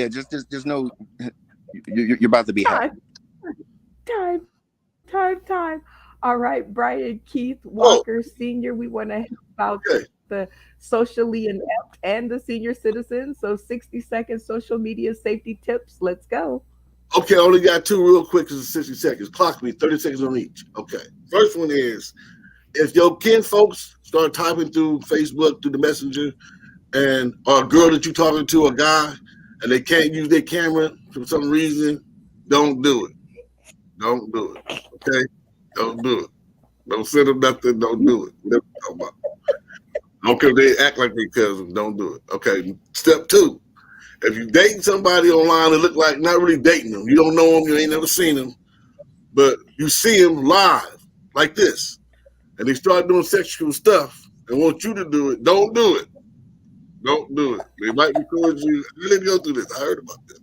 Speaker 5: just know you're about to be hacked.
Speaker 2: Time. All right, Brian Keith Walker Sr., we want to help out the socially inept and the senior citizens. So 60 second social media safety tips. Let's go.
Speaker 6: Okay, I only got 2 real quick because it's 60 seconds. Clock me, 30 seconds on each. Okay. First one is, if your kin folks start typing through Facebook, through the messenger, and or a girl that you're talking to, a guy, and they can't use their camera for some reason, don't do it. Don't do it. Okay? Don't do it. Don't send them nothing. Don't do it. Whatever you're talking about. I don't care if they act like they cousin. Don't do it. Okay. Step 2. If you dating somebody online and look like not really dating them, you don't know them, you ain't never seen them, but you see them live like this, and they start doing sexual stuff and want you to do it, don't do it. Don't do it. They might record you. I didn't go through this. I heard about this.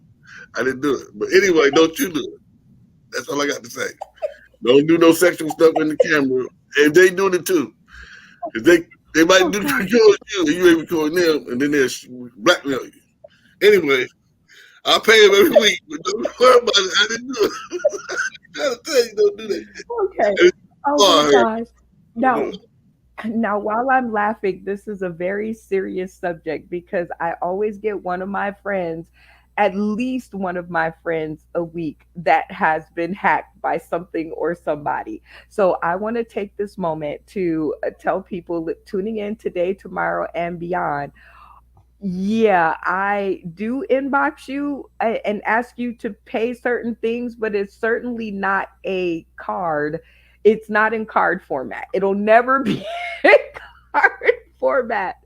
Speaker 6: I didn't do it. But anyway, don't you do it. That's all I got to say. Don't do no sexual stuff in the camera. If they doing it too. If they might do record you and you ain't recording them, and then they'll blackmail you. Anyway, I pay him every week, but don't worry about it. I didn't do it. I gotta tell you, don't do that.
Speaker 2: Okay. Oh my gosh. Now, while I'm laughing, this is a very serious subject because I always get at least one of my friends a week that has been hacked by something or somebody. So I want to take this moment to tell people tuning in today, tomorrow, and beyond. Yeah, I do inbox you and ask you to pay certain things, but it's certainly not a card. It's not in card format. It'll never be in card format.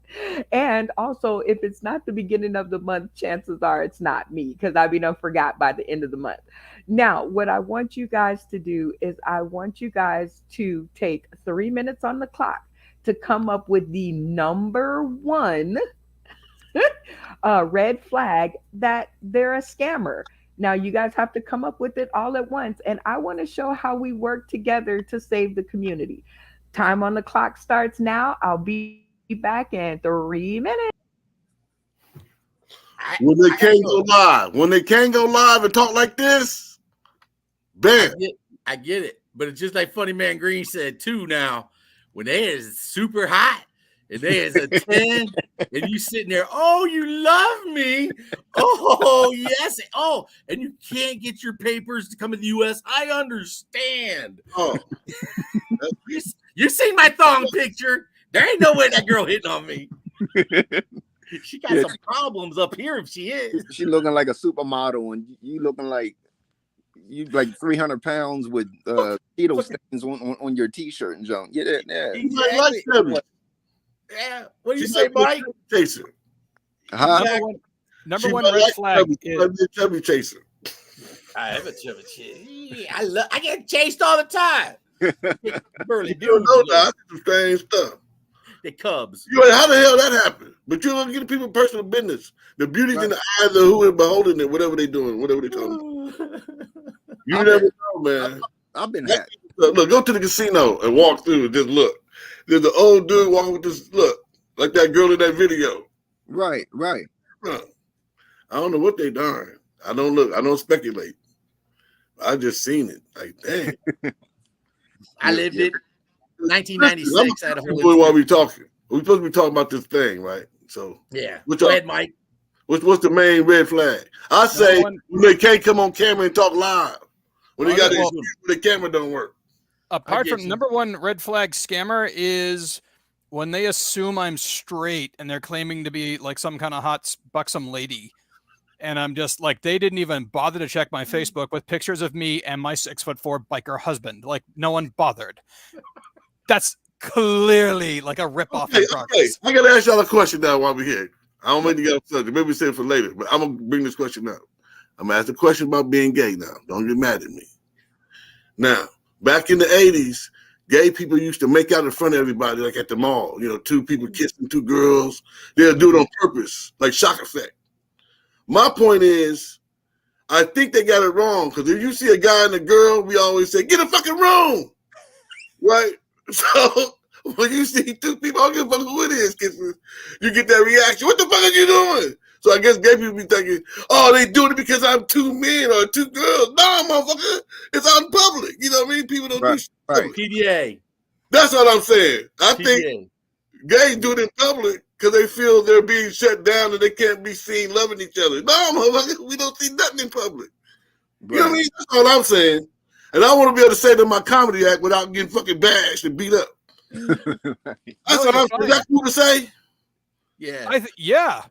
Speaker 2: And also, if it's not the beginning of the month, chances are it's not me because I'll be done forgot by the end of the month. Now, what I want you guys to do is I want you guys to take 3 minutes on the clock to come up with the number one red flag that they're a scammer. Now, you guys have to come up with it all at once. And I want to show how we work together to save the community. Time on the clock starts now. I'll be back in 3 minutes.
Speaker 6: When they can't go live and talk like this, bam.
Speaker 3: I get it. But it's just like Funny Man Green said too now. When they is super hot and they is a 10 and you sitting there, oh, you love me. Oh, yes. Oh, and you can't get your papers to come in the U.S. I understand.
Speaker 6: Oh.
Speaker 3: You seen my thong picture. There ain't no way that girl hitting on me. She got some problems up here if she is.
Speaker 5: She looking like a supermodel and you looking like you like 300 pounds with Cheeto stains on your t-shirt and junk. Yeah.
Speaker 3: Exactly. Yeah. What do you say, Mike?
Speaker 6: Chaser.
Speaker 4: Number one red flag is
Speaker 6: chubby chaser.
Speaker 3: I am a chubby chaser. I get chased all the time. Burly
Speaker 6: dude. You know, I see some strange stuff.
Speaker 3: The Cubs.
Speaker 6: How the hell that happened? But you're gonna get people personal business. The beauty's in the eyes of who is beholding it, whatever they doing, whatever they talking about. You never know, man.
Speaker 5: I've been hacked.
Speaker 6: Look, go to the casino and walk through and just look. There's an old dude walking with this look, like that girl in that video.
Speaker 5: Right.
Speaker 6: Huh. I don't know what they done. I don't look. I don't speculate. I just seen it. Like, dang.
Speaker 3: I lived it.
Speaker 6: Listen, I'm
Speaker 3: 1996. I had a whole
Speaker 6: boy while
Speaker 3: incident.
Speaker 6: we talking. We're supposed to be talking about this thing, right? So,
Speaker 3: Yeah.
Speaker 6: which
Speaker 3: Go
Speaker 6: are,
Speaker 3: ahead, Mike.
Speaker 6: what's the main red flag? I
Speaker 4: Number
Speaker 6: say
Speaker 4: one,
Speaker 6: when they can't come on camera and talk live. When they got
Speaker 3: I
Speaker 6: their
Speaker 3: get you.
Speaker 6: the camera don't work.
Speaker 3: I
Speaker 4: apart
Speaker 3: get
Speaker 4: from
Speaker 3: you.
Speaker 4: number one red flag scammer is when they assume I'm straight and they're claiming to be like some kind of hot buxom lady. And I'm just like, they didn't even bother to check my Facebook with pictures of me and my 6'4" biker husband. Like, no one bothered. That's clearly like a ripoff
Speaker 6: Okay,
Speaker 4: in
Speaker 6: okay.
Speaker 4: progress.
Speaker 6: I gotta ask y'all a question now while we're here. I don't mean to get off subject. Maybe save it for later, but I'm gonna bring this question up. I'm gonna ask a question about being gay now. Don't get mad at me. Now, back in the 80s, gay people used to make out in front of everybody, like at the mall. You know, two people kissing two girls. They'll do it on purpose, like shock effect. My point is, I think they got it wrong because if you see a guy and a girl, we always say, "Get a fucking room," right? So when you see two people, I don't give a fuck who it is, kissing, you get that reaction. What the fuck are you doing? So I guess gay people be thinking, "Oh, they doing it because I'm two men or two girls." No, motherfucker, it's out in public. You know what I mean? People don't do
Speaker 5: Right,
Speaker 6: shit in
Speaker 5: right.
Speaker 6: public.
Speaker 3: PDA.
Speaker 6: That's what I'm saying. I think
Speaker 3: PDA.
Speaker 6: gays do it in public because they feel they're being shut down and they can't be seen loving each other. No, motherfucker, we don't see nothing in public. You know what I
Speaker 3: Right.
Speaker 6: mean? That's all I'm saying. And I want to be able to say to my comedy act without getting fucking bashed and beat up. That's
Speaker 4: No,
Speaker 6: what
Speaker 4: you're
Speaker 6: I'm saying.
Speaker 4: fine.
Speaker 6: That's cool to say?
Speaker 3: Yeah.
Speaker 4: Yeah.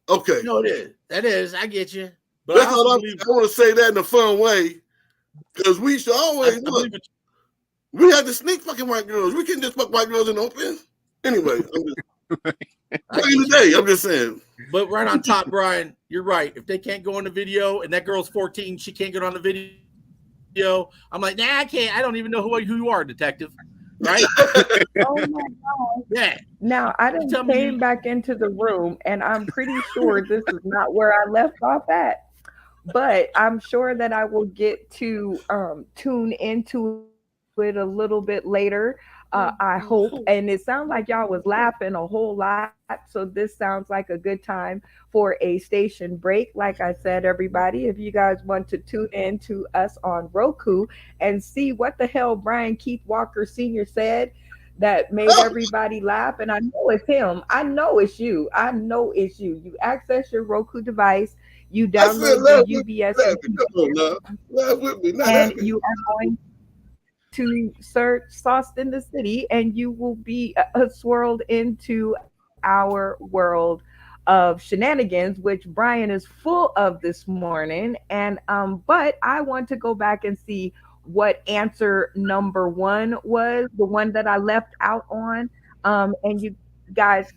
Speaker 6: Okay.
Speaker 3: No, it is. That is. I get you. But
Speaker 6: That's
Speaker 3: I
Speaker 6: all
Speaker 3: also
Speaker 6: I'm
Speaker 3: believe.
Speaker 6: I want to say that in a fun way. Because we should
Speaker 3: I
Speaker 6: always look.
Speaker 3: believe it.
Speaker 6: We had to sneak fucking white girls. We can't just fuck white girls in the open. Anyway, I'm just
Speaker 3: I
Speaker 6: back
Speaker 3: get
Speaker 6: in the
Speaker 3: you.
Speaker 6: day, I'm just saying.
Speaker 3: But right on top, Brian, you're right. If they can't go on the video and that girl's 14, she can't get on the video. I'm like, nah, I can't. I don't even know who you are, detective. Right?
Speaker 2: Oh my God.
Speaker 3: Yeah.
Speaker 2: Now, I
Speaker 3: You
Speaker 2: done
Speaker 3: tell me you.
Speaker 2: came back into the room and I'm pretty sure this is not where I left off at. But I'm sure that I will get to tune into it a little bit later. I hope. And it sounds like y'all was laughing a whole lot. So this sounds like a good time for a station break. Like I said, everybody, if you guys want to tune in to us on Roku and see what the hell Brian Keith Walker Sr. said that made everybody laugh. And I know it's him. I know it's you. I know it's you. You access your Roku device, you
Speaker 6: I said
Speaker 2: download the
Speaker 6: laugh with
Speaker 2: UBS
Speaker 6: me. Laugh with me. Come on now. Laugh with me. Not
Speaker 2: and
Speaker 6: at me.
Speaker 2: you are going to search Sauced in the City, and you will be swirled into our world of shenanigans, which Brian is full of this morning. And but I want to go back and see what answer number one was, the one that I left out on. And you guys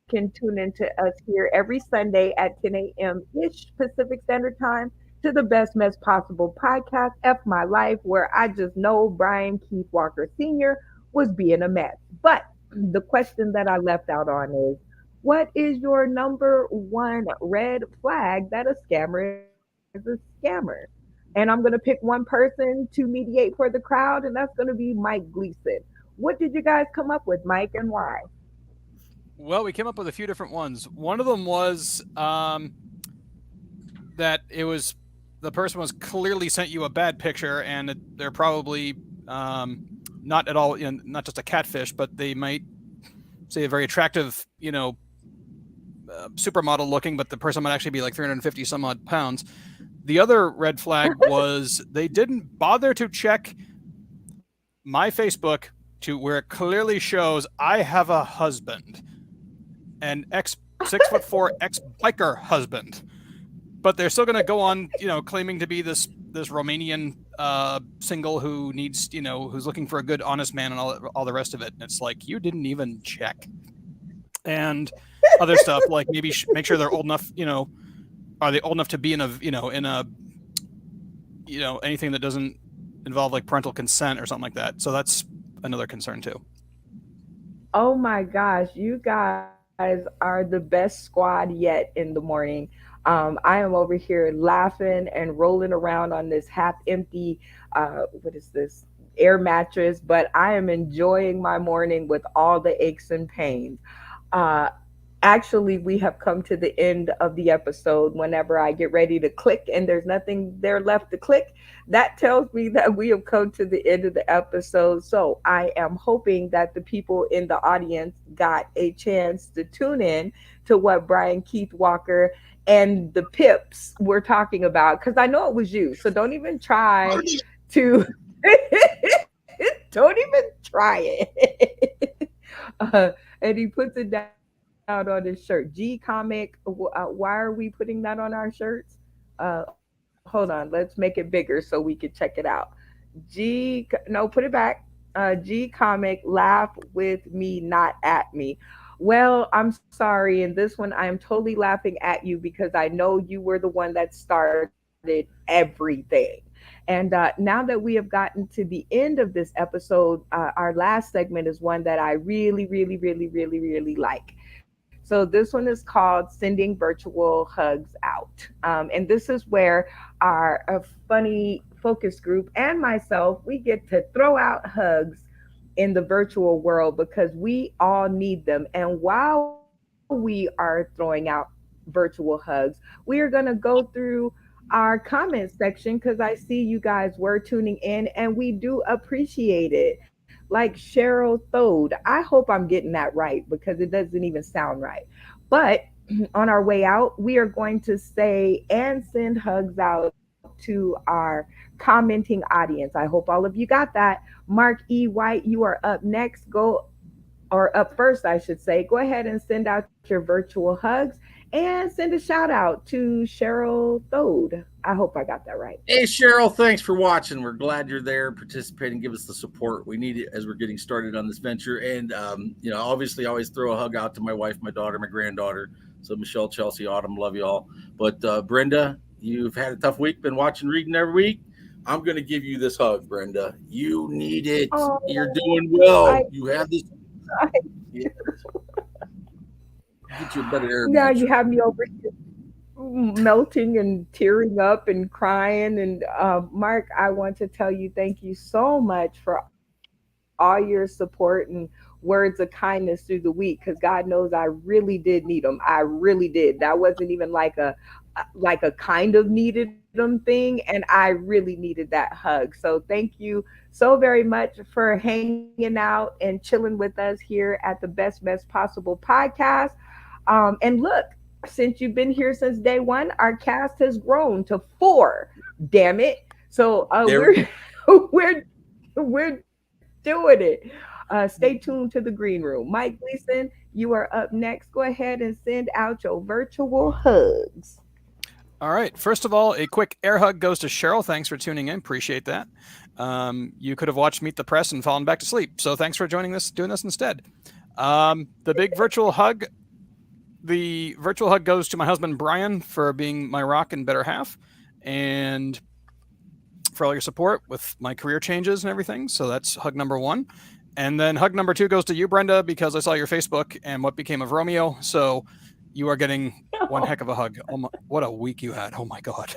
Speaker 2: can tune into us here every Sunday at 10 a.m. ish Pacific Standard Time to the best mess possible podcast, F My Life, where I just know Brian Keith Walker Sr. was being a mess. But the question that I left out on is, what is your number one red flag that a scammer is a scammer? And I'm going to pick one person to mediate for the crowd, and that's going to be Mike Gleason. What did you guys come up with, Mike, and why?
Speaker 4: Well, we came up with a few different ones. One of them was that it was the person was clearly sent you a bad picture, and they're probably not at all, not just a catfish, but they might say a very attractive, supermodel looking, but the person might actually be like 350 some odd pounds. The other red flag was they didn't bother to check my Facebook to where it clearly shows I have a husband, an ex 6'4" ex biker husband, but they're still going to go on, claiming to be this Romanian single who needs, who's looking for a good, honest man and all the rest of it. And it's like, you didn't even check. And other stuff like maybe make sure they're old enough, are they old enough to be in a anything that doesn't involve like parental consent or something like that. So that's another concern too.
Speaker 2: Oh my gosh, you guys are the best squad yet in the morning. I am over here laughing and rolling around on this half empty, what is this, air mattress, but I am enjoying my morning with all the aches and pains. Uh, Actually, we have come to the end of the episode. Whenever I get ready to click and there's nothing there left to click, that tells me that we have come to the end of the episode. So I am hoping that the people in the audience got a chance to tune in to what Brian Keith Walker and the Pips were talking about, because I know it was you. So don't even try to don't even try it. And he puts it down on his shirt. G comic. Why are we putting that on our shirts? Hold on. Let's make it bigger so we can check it out. No, put it back. G comic. Laugh with me, not at me. Well, I'm sorry. In this one, I am totally laughing at you because I know you were the one that started everything. And now that we have gotten to the end of this episode, our last segment is one that I really, really, really, really, really like. So this one is called Sending Virtual Hugs Out. And this is where our funny focus group and myself, we get to throw out hugs in the virtual world because we all need them. And while we are throwing out virtual hugs, we are going to go through our comment section because I see you guys were tuning in and we do appreciate it. Like Cheryl Thode. I hope I'm getting that right because it doesn't even sound right. But on our way out, we are going to say and send hugs out to our commenting audience. I hope all of you got that. Mark E. White, you are up next. Go, or up first, I should say. Go ahead and send out your virtual hugs and send a shout out to Cheryl Thode. I hope I got that right.
Speaker 3: Hey, Cheryl, thanks for watching. We're glad you're there, participating, give us the support we need it as we're getting started on this venture. And, obviously, I always throw a hug out to my wife, my daughter, my granddaughter. So, Michelle, Chelsea, Autumn, love you all. But, Brenda, you've had a tough week, been watching, reading every week. I'm going to give you this hug, Brenda. You need it. You're doing well. You have this.
Speaker 2: I
Speaker 3: Yeah. Get you a better air
Speaker 2: Now
Speaker 3: mattress.
Speaker 2: you have me over here melting and tearing up and crying. And Mark, I want to tell you thank you so much for all your support and words of kindness through the week because God knows I really did need them. I really did. That wasn't even like a kind of needed them thing, and I really needed that hug. So thank you so very much for hanging out and chilling with us here at the best possible podcast. And look, since you've been here since day one, our cast has grown to four. Damn it! So
Speaker 3: There
Speaker 2: we're we're doing it. Stay tuned to the green room. Mike Gleason, you are up next. Go ahead and send out your virtual hugs.
Speaker 4: All right. First of all, a quick air hug goes to Cheryl. Thanks for tuning in. Appreciate that. You could have watched Meet the Press and fallen back to sleep. So thanks for doing this instead. The big virtual hug. The virtual hug goes to my husband Brian for being my rock and better half, and for all your support with my career changes and everything. So that's hug number one. And then hug number two goes to you, Brenda, because I saw your Facebook and what became of Romeo. So you are getting one heck of a hug. Oh my, what a week you had. Oh my God.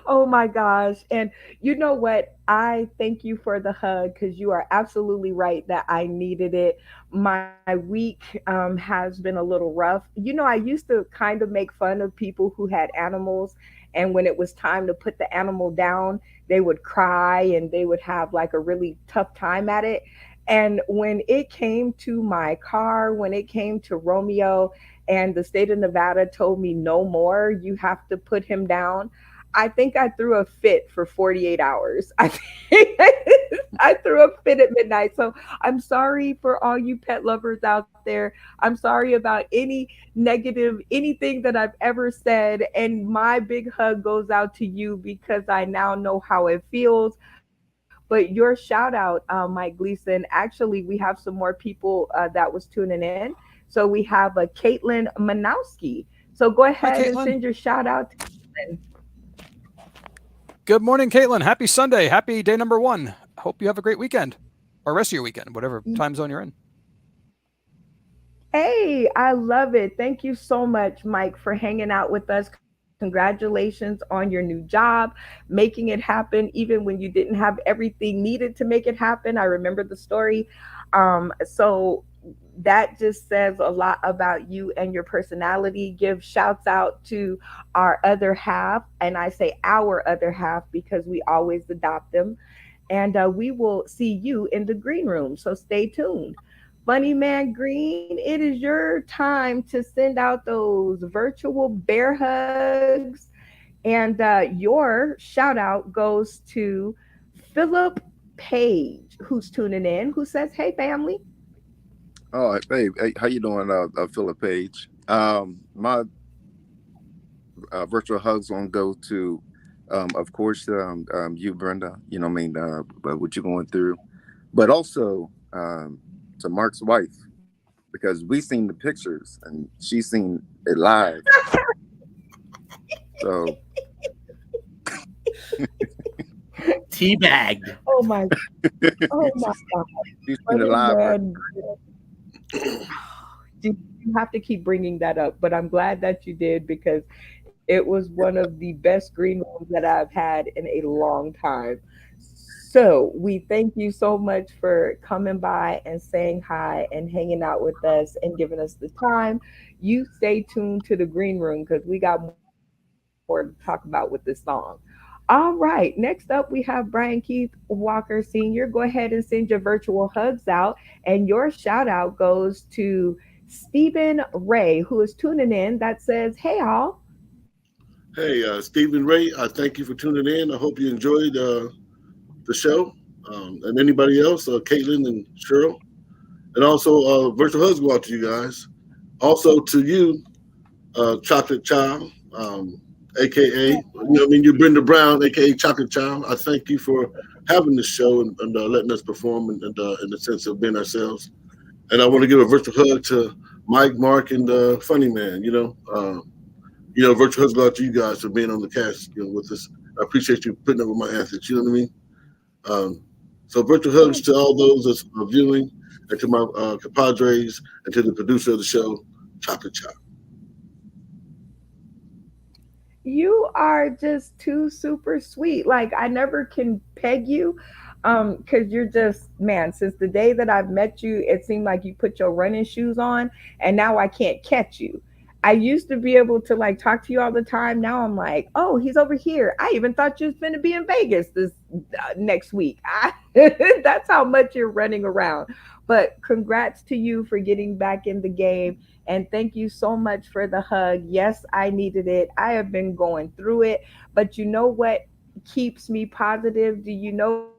Speaker 2: Oh my gosh. And you know what? I thank you for the hug because you are absolutely right that I needed it. My week has been a little rough. I used to kind of make fun of people who had animals. And when it was time to put the animal down, they would cry and they would have like a really tough time at it. And when it came to my car, when it came to Romeo, and the state of Nevada told me no more, you have to put him down. I think I threw a fit for 48 hours. I think I threw a fit at midnight. So I'm sorry for all you pet lovers out there. I'm sorry about any negative, anything that I've ever said. And my big hug goes out to you because I now know how it feels. But your shout out, Mike Gleason, actually, we have some more people that was tuning in. So we have a Caitlin Manowski. So go
Speaker 4: Hi,
Speaker 2: ahead and send
Speaker 4: Caitlin.
Speaker 2: your shout out to Caitlin.
Speaker 4: Good morning, Caitlin. Happy Sunday. Happy day number one. Hope you have a great weekend or rest of your weekend, whatever time zone you're in.
Speaker 2: Hey, I love it. Thank you so much, Mike, for hanging out with us. Congratulations on your new job, making it happen, even when you didn't have everything needed to make it happen. I remember the story. So that just says a lot about you and your personality. Give shouts out to our other half. And I say our other half because we always adopt them. And we will see you in the green room. So stay tuned. Funny Man Green, it is your time to send out those virtual bear hugs. And your shout out goes to Philip Page, who's tuning in, who says, "Hey, family."
Speaker 5: Oh, hey, how you doing, Philip Page? My virtual hugs gonna go to, of course, you, Brenda. You know, what I mean, what you're going through, but also to Mark's wife because we seen the pictures and she's seen it live. So
Speaker 3: Teabagged.
Speaker 2: Oh my, oh my
Speaker 5: she's
Speaker 2: God.
Speaker 5: she's seen it
Speaker 2: Funny
Speaker 5: live. Right?
Speaker 2: Man, you have to keep bringing that up, but I'm glad that you did because it was one of the best green rooms that I've had in a long time. So we thank you so much for coming by and saying hi and hanging out with us and giving us the time. You stay tuned to the green room because we got more to talk about with this song. All right, next up we have Brian Keith Walker Sr. Go ahead and send your virtual hugs out, and your shout out goes to Stephen Ray, who is tuning in. That says, "Hey, all."
Speaker 6: Hey, Stephen Ray, I thank you for tuning in. I hope you enjoyed the show. And anybody else, Caitlin and Cheryl. And also, virtual hugs go out to you guys. Also to you, Chocolate Child, aka, you know, what I mean, you're Brenda Brown, aka Chocolate Child. I thank you for having this show and letting us perform and in the sense of being ourselves. And I want to give a virtual hug to Mike, Mark, and Funny Man. Virtual hugs go out to you guys for being on the cast, with us. I appreciate you putting up with my antics. You know what I mean? So virtual hugs to all those that's viewing, and to my compadres, and to the producer of the show, Chocolate Child.
Speaker 2: You are just too super sweet. Like I never can peg you cuz you're just man, since the day that I've met you, it seemed like you put your running shoes on and now I can't catch you. I used to be able to like talk to you all the time. Now I'm like, "Oh, he's over here. I even thought you was going to be in Vegas this next week." That's how much you're running around. But congrats to you for getting back in the game, and thank you so much for the hug. Yes, I needed it. I have been going through it. But you know what keeps me positive? Do you know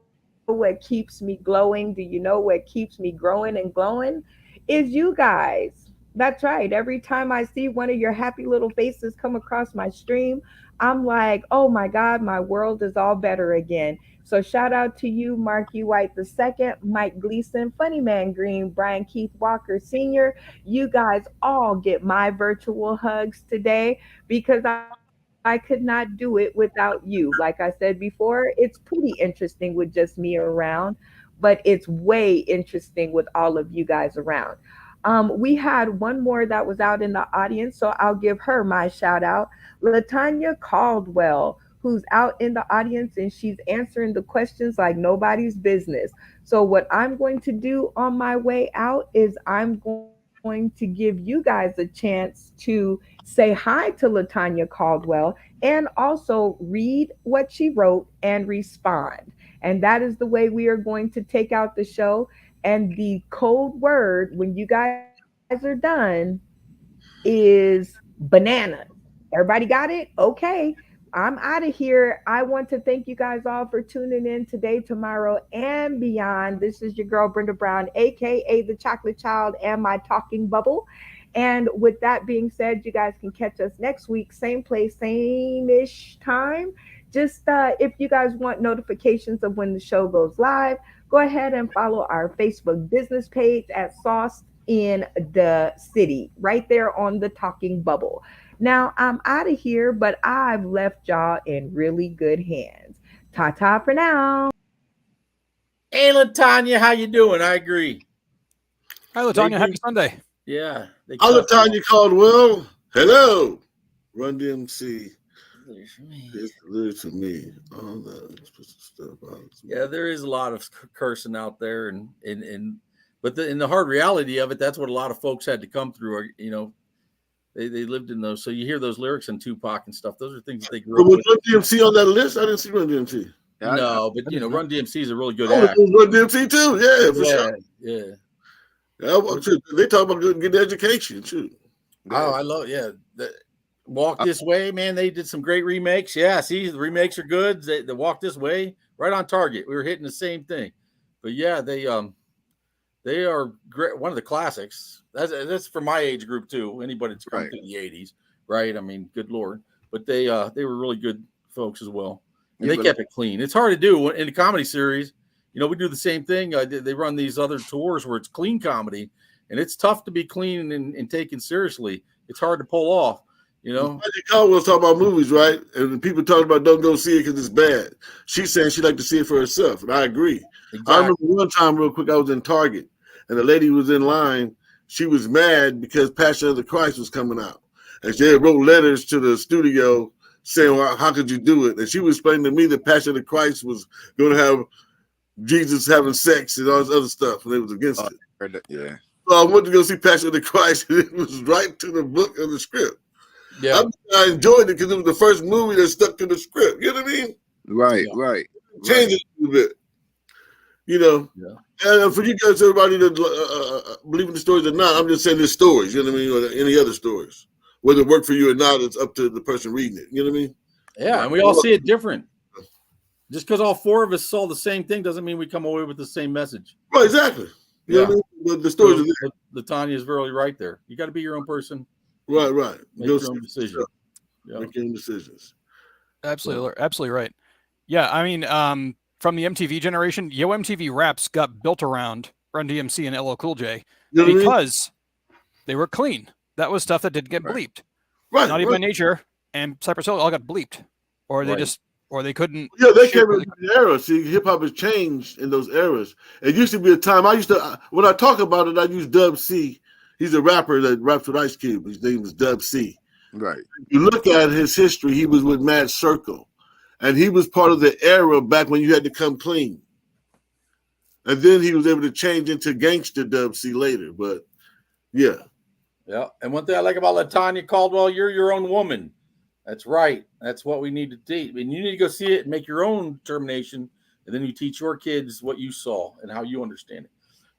Speaker 2: what keeps me glowing? Do you know what keeps me growing and glowing? Is you guys. That's right. Every time I see one of your happy little faces come across my stream, I'm like, oh my God, my world is all better again. So shout out to you, Marky White the second, Mike Gleason, Funny Man Green, Brian Keith Walker Sr. You guys all get my virtual hugs today because I could not do it without you. Like I said before, it's pretty interesting with just me around, but it's way interesting with all of you guys around. We had one more that was out in the audience, so I'll give her my shout out. Latanya Caldwell, who's out in the audience and she's answering the questions like nobody's business. So, what I'm going to do on my way out is I'm going to give you guys a chance to say hi to Latanya Caldwell and also read what she wrote and respond. And that is the way we are going to take out the show. And the code word when you guys are done is bananas. Everybody got it? Okay. I'm out of here. I want to thank you guys all for tuning in today, tomorrow, and beyond. This is your girl, Brenda Brown, aka the Chocolate Child, and my talking bubble. And with that being said, you guys can catch us next week, same place, same ish time. Just if you guys want notifications of when the show goes live, go ahead and follow our Facebook business page at Sauce in the City, right there on the talking bubble. Now I'm out of here, but I've left y'all in really good hands. Ta ta for now.
Speaker 3: Hey, Latanya, how you doing? I agree.
Speaker 4: Hi,
Speaker 3: They
Speaker 4: Latanya. Happy
Speaker 3: agree.
Speaker 4: Sunday.
Speaker 3: Yeah, they
Speaker 6: Other
Speaker 3: cussed
Speaker 6: time you called Will, hello, Run DMC.
Speaker 3: me.
Speaker 6: It's listen to me. All that stuff.
Speaker 3: Yeah, there is a lot of cursing out there, and But in the hard reality of it, that's what a lot of folks had to come through. You know, they lived in those. So you hear those lyrics in Tupac and stuff. Those are things that they grew up
Speaker 6: Was
Speaker 3: with.
Speaker 6: Run DMC on that list? I didn't see Run DMC.
Speaker 5: Yeah,
Speaker 3: No, but you know, Run DMC is a really good
Speaker 6: Oh,
Speaker 3: act.
Speaker 6: Run DMC too. Yeah, for sure.
Speaker 3: Yeah.
Speaker 6: They talk about getting education too.
Speaker 3: Oh, I love Walk This Way, man. They did some great remakes. Yeah, see, the remakes are good. The Walk This Way, right on target. We were hitting the same thing. But yeah, they are great. One of the classics. That's for my age group too. Anybody that's come through the '80s, right? I mean, good Lord. But they were really good folks as well. And they kept it clean. It's hard to do in a comedy series. You know, we do the same thing. They run these other tours where it's clean comedy, and it's tough to be clean and taken seriously. It's hard to pull off. You know,
Speaker 6: Magic Caldwell's talking about movies, right? And people talking about don't go see it because it's bad. She's saying she'd like to see it for herself, and I agree. Exactly. I remember one time, real quick, I was in Target, and the lady was in line. She was mad because Passion of the Christ was coming out, and she had wrote letters to the studio saying, well, how could you do it? And she was explaining to me that Passion of the Christ was going to have Jesus having sex and all this other stuff, and they was against it.
Speaker 5: Yeah.
Speaker 6: So I went to go see Passion of the Christ, and it was right to the book of the script. Yeah, I enjoyed it because it was the first movie that stuck to the script. You know what I mean?
Speaker 5: Right.
Speaker 6: Change it a little bit. You know? Yeah. And for you guys, everybody that believe in the stories or not, I'm just saying there's stories, you know what I mean, or any other stories. Whether it worked for you or not, it's up to the person reading it. You know what I mean?
Speaker 3: Yeah, and we all see it different. Just because all four of us saw the same thing doesn't mean we come away with the same message.
Speaker 6: Right, exactly. You know what I mean? But the stories are there.
Speaker 3: LaTanya is really right there. You got to be your own person.
Speaker 6: Right.
Speaker 3: Make your own decision.
Speaker 6: Make your own decisions.
Speaker 4: Absolutely right. Yeah, I mean, from the MTV generation, Yo MTV Raps got built around Run DMC and LL Cool J because they were clean. That was stuff that didn't get bleeped.
Speaker 6: Right.
Speaker 4: Naughty by Nature and Cypress Hill all got bleeped, or they couldn't.
Speaker 6: Yeah, they came into the era. See, hip hop has changed in those eras. It used to be a time when I talk about it, I use Dub C. He's a rapper that raps with Ice Cube. His name is Dub C.
Speaker 5: Right.
Speaker 6: If you look at his history, he was with Mad Circle. And he was part of the era back when you had to come clean. And then he was able to change into Gangster Dub C later. But, yeah.
Speaker 3: Yeah. And one thing I like about LaTanya Caldwell, you're your own woman. That's right. That's what we need to teach. I mean, you need to go see it and make your own determination. And then you teach your kids what you saw and how you understand it.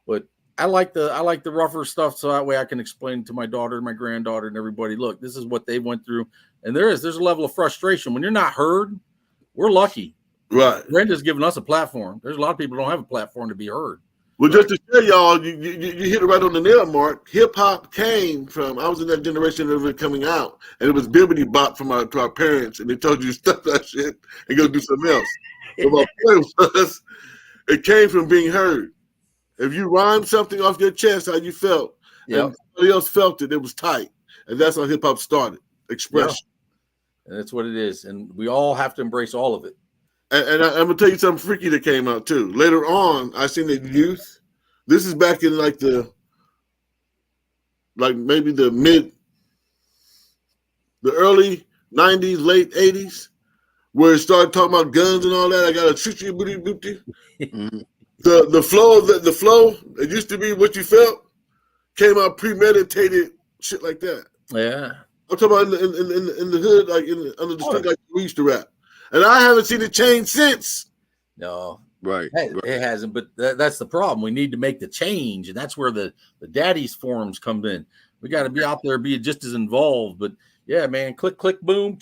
Speaker 3: But I like the rougher stuff, so that way I can explain to my daughter, my granddaughter, and everybody, look, this is what they went through. And there's a level of frustration. When you're not heard, we're lucky.
Speaker 6: Right.
Speaker 3: Brenda's giving us a platform. There's a lot of people who don't have a platform to be heard.
Speaker 6: Well, just to tell y'all, you hit it right on the nail, Mark. Hip hop came from, I was in that generation of it coming out, and it was bibbity bop from our parents, and they told you to stop that shit and go do something else. But my point was, it came from being heard. If you rhymed something off your chest, how you felt, and somebody else felt it, it was tight. And that's how hip hop started. Expression.
Speaker 3: And that's what it is. And we all have to embrace all of it.
Speaker 6: And I'm gonna tell you something freaky that came out too. Later on, I seen that youth. This is back in maybe the early 90s, late 80s, where it started talking about guns and all that. I gotta shoot you, booty, booty. The flow, it used to be what you felt, came out premeditated, shit like that.
Speaker 3: Yeah.
Speaker 6: I'm talking about in the hood, like under the street, like we used to rap. And I haven't seen it change since.
Speaker 3: No.
Speaker 5: Right.
Speaker 3: It hasn't, but that's the problem. We need to make the change, and that's where the daddies forums come in. We got to be out there, be just as involved. But yeah, man, click, click, boom.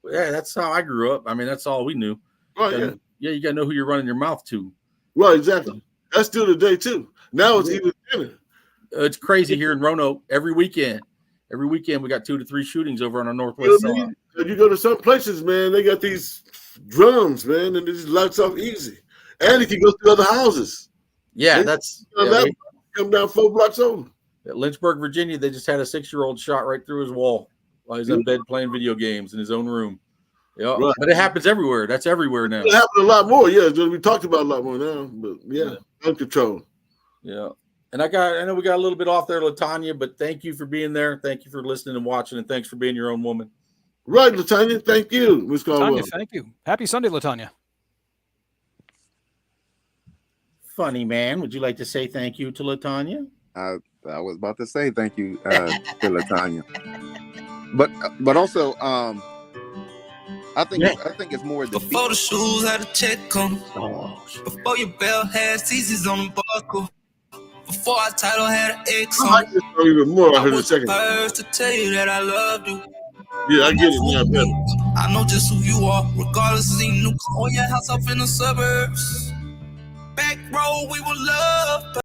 Speaker 3: Yeah, that's how I grew up. I mean, that's all we knew.
Speaker 6: Right,
Speaker 3: you got to know who you're running your mouth to.
Speaker 6: Right, exactly. That's still today too. Now it's even thinner.
Speaker 3: It's crazy here in Roanoke. Every weekend we got 2 to 3 shootings over on our northwest side.
Speaker 6: You go to some places, man, they got these drums, man, and it just lights off easy. And it can go through other houses.
Speaker 3: Yeah,
Speaker 6: come down 4 blocks over.
Speaker 3: At Lynchburg, Virginia, they just had a 6-year-old shot right through his wall while he's in bed playing video games in his own room. Yeah, right. But it happens everywhere. That's everywhere now.
Speaker 6: It happens a lot more, yeah. We talked about a lot more now, but yeah. Uncontrolled.
Speaker 3: Yeah. And I know we got a little bit off there, LaTanya, but thank you for being there. Thank you for listening and watching, and thanks for being your own woman.
Speaker 6: Right, LaTanya. Thank you, Ms. Caldwell.
Speaker 4: LaTanya, thank you. Happy Sunday, LaTanya.
Speaker 3: Funny man, would you like to say thank you to LaTanya?
Speaker 5: I was about to say thank you to LaTanya, but also I think it's more the
Speaker 1: Before the shoes had a check on.
Speaker 3: Oh,
Speaker 1: Before your belt had seasons on the buckle. Before our title had an X
Speaker 6: I
Speaker 1: on.
Speaker 6: like this song even more. I
Speaker 1: I
Speaker 6: heard the
Speaker 1: was the
Speaker 6: second.
Speaker 1: first to tell you that I loved you.
Speaker 6: Yeah, I get it now better.
Speaker 1: I know just who you are, regardless of you. On your house up in the suburbs. Back road, we were loved.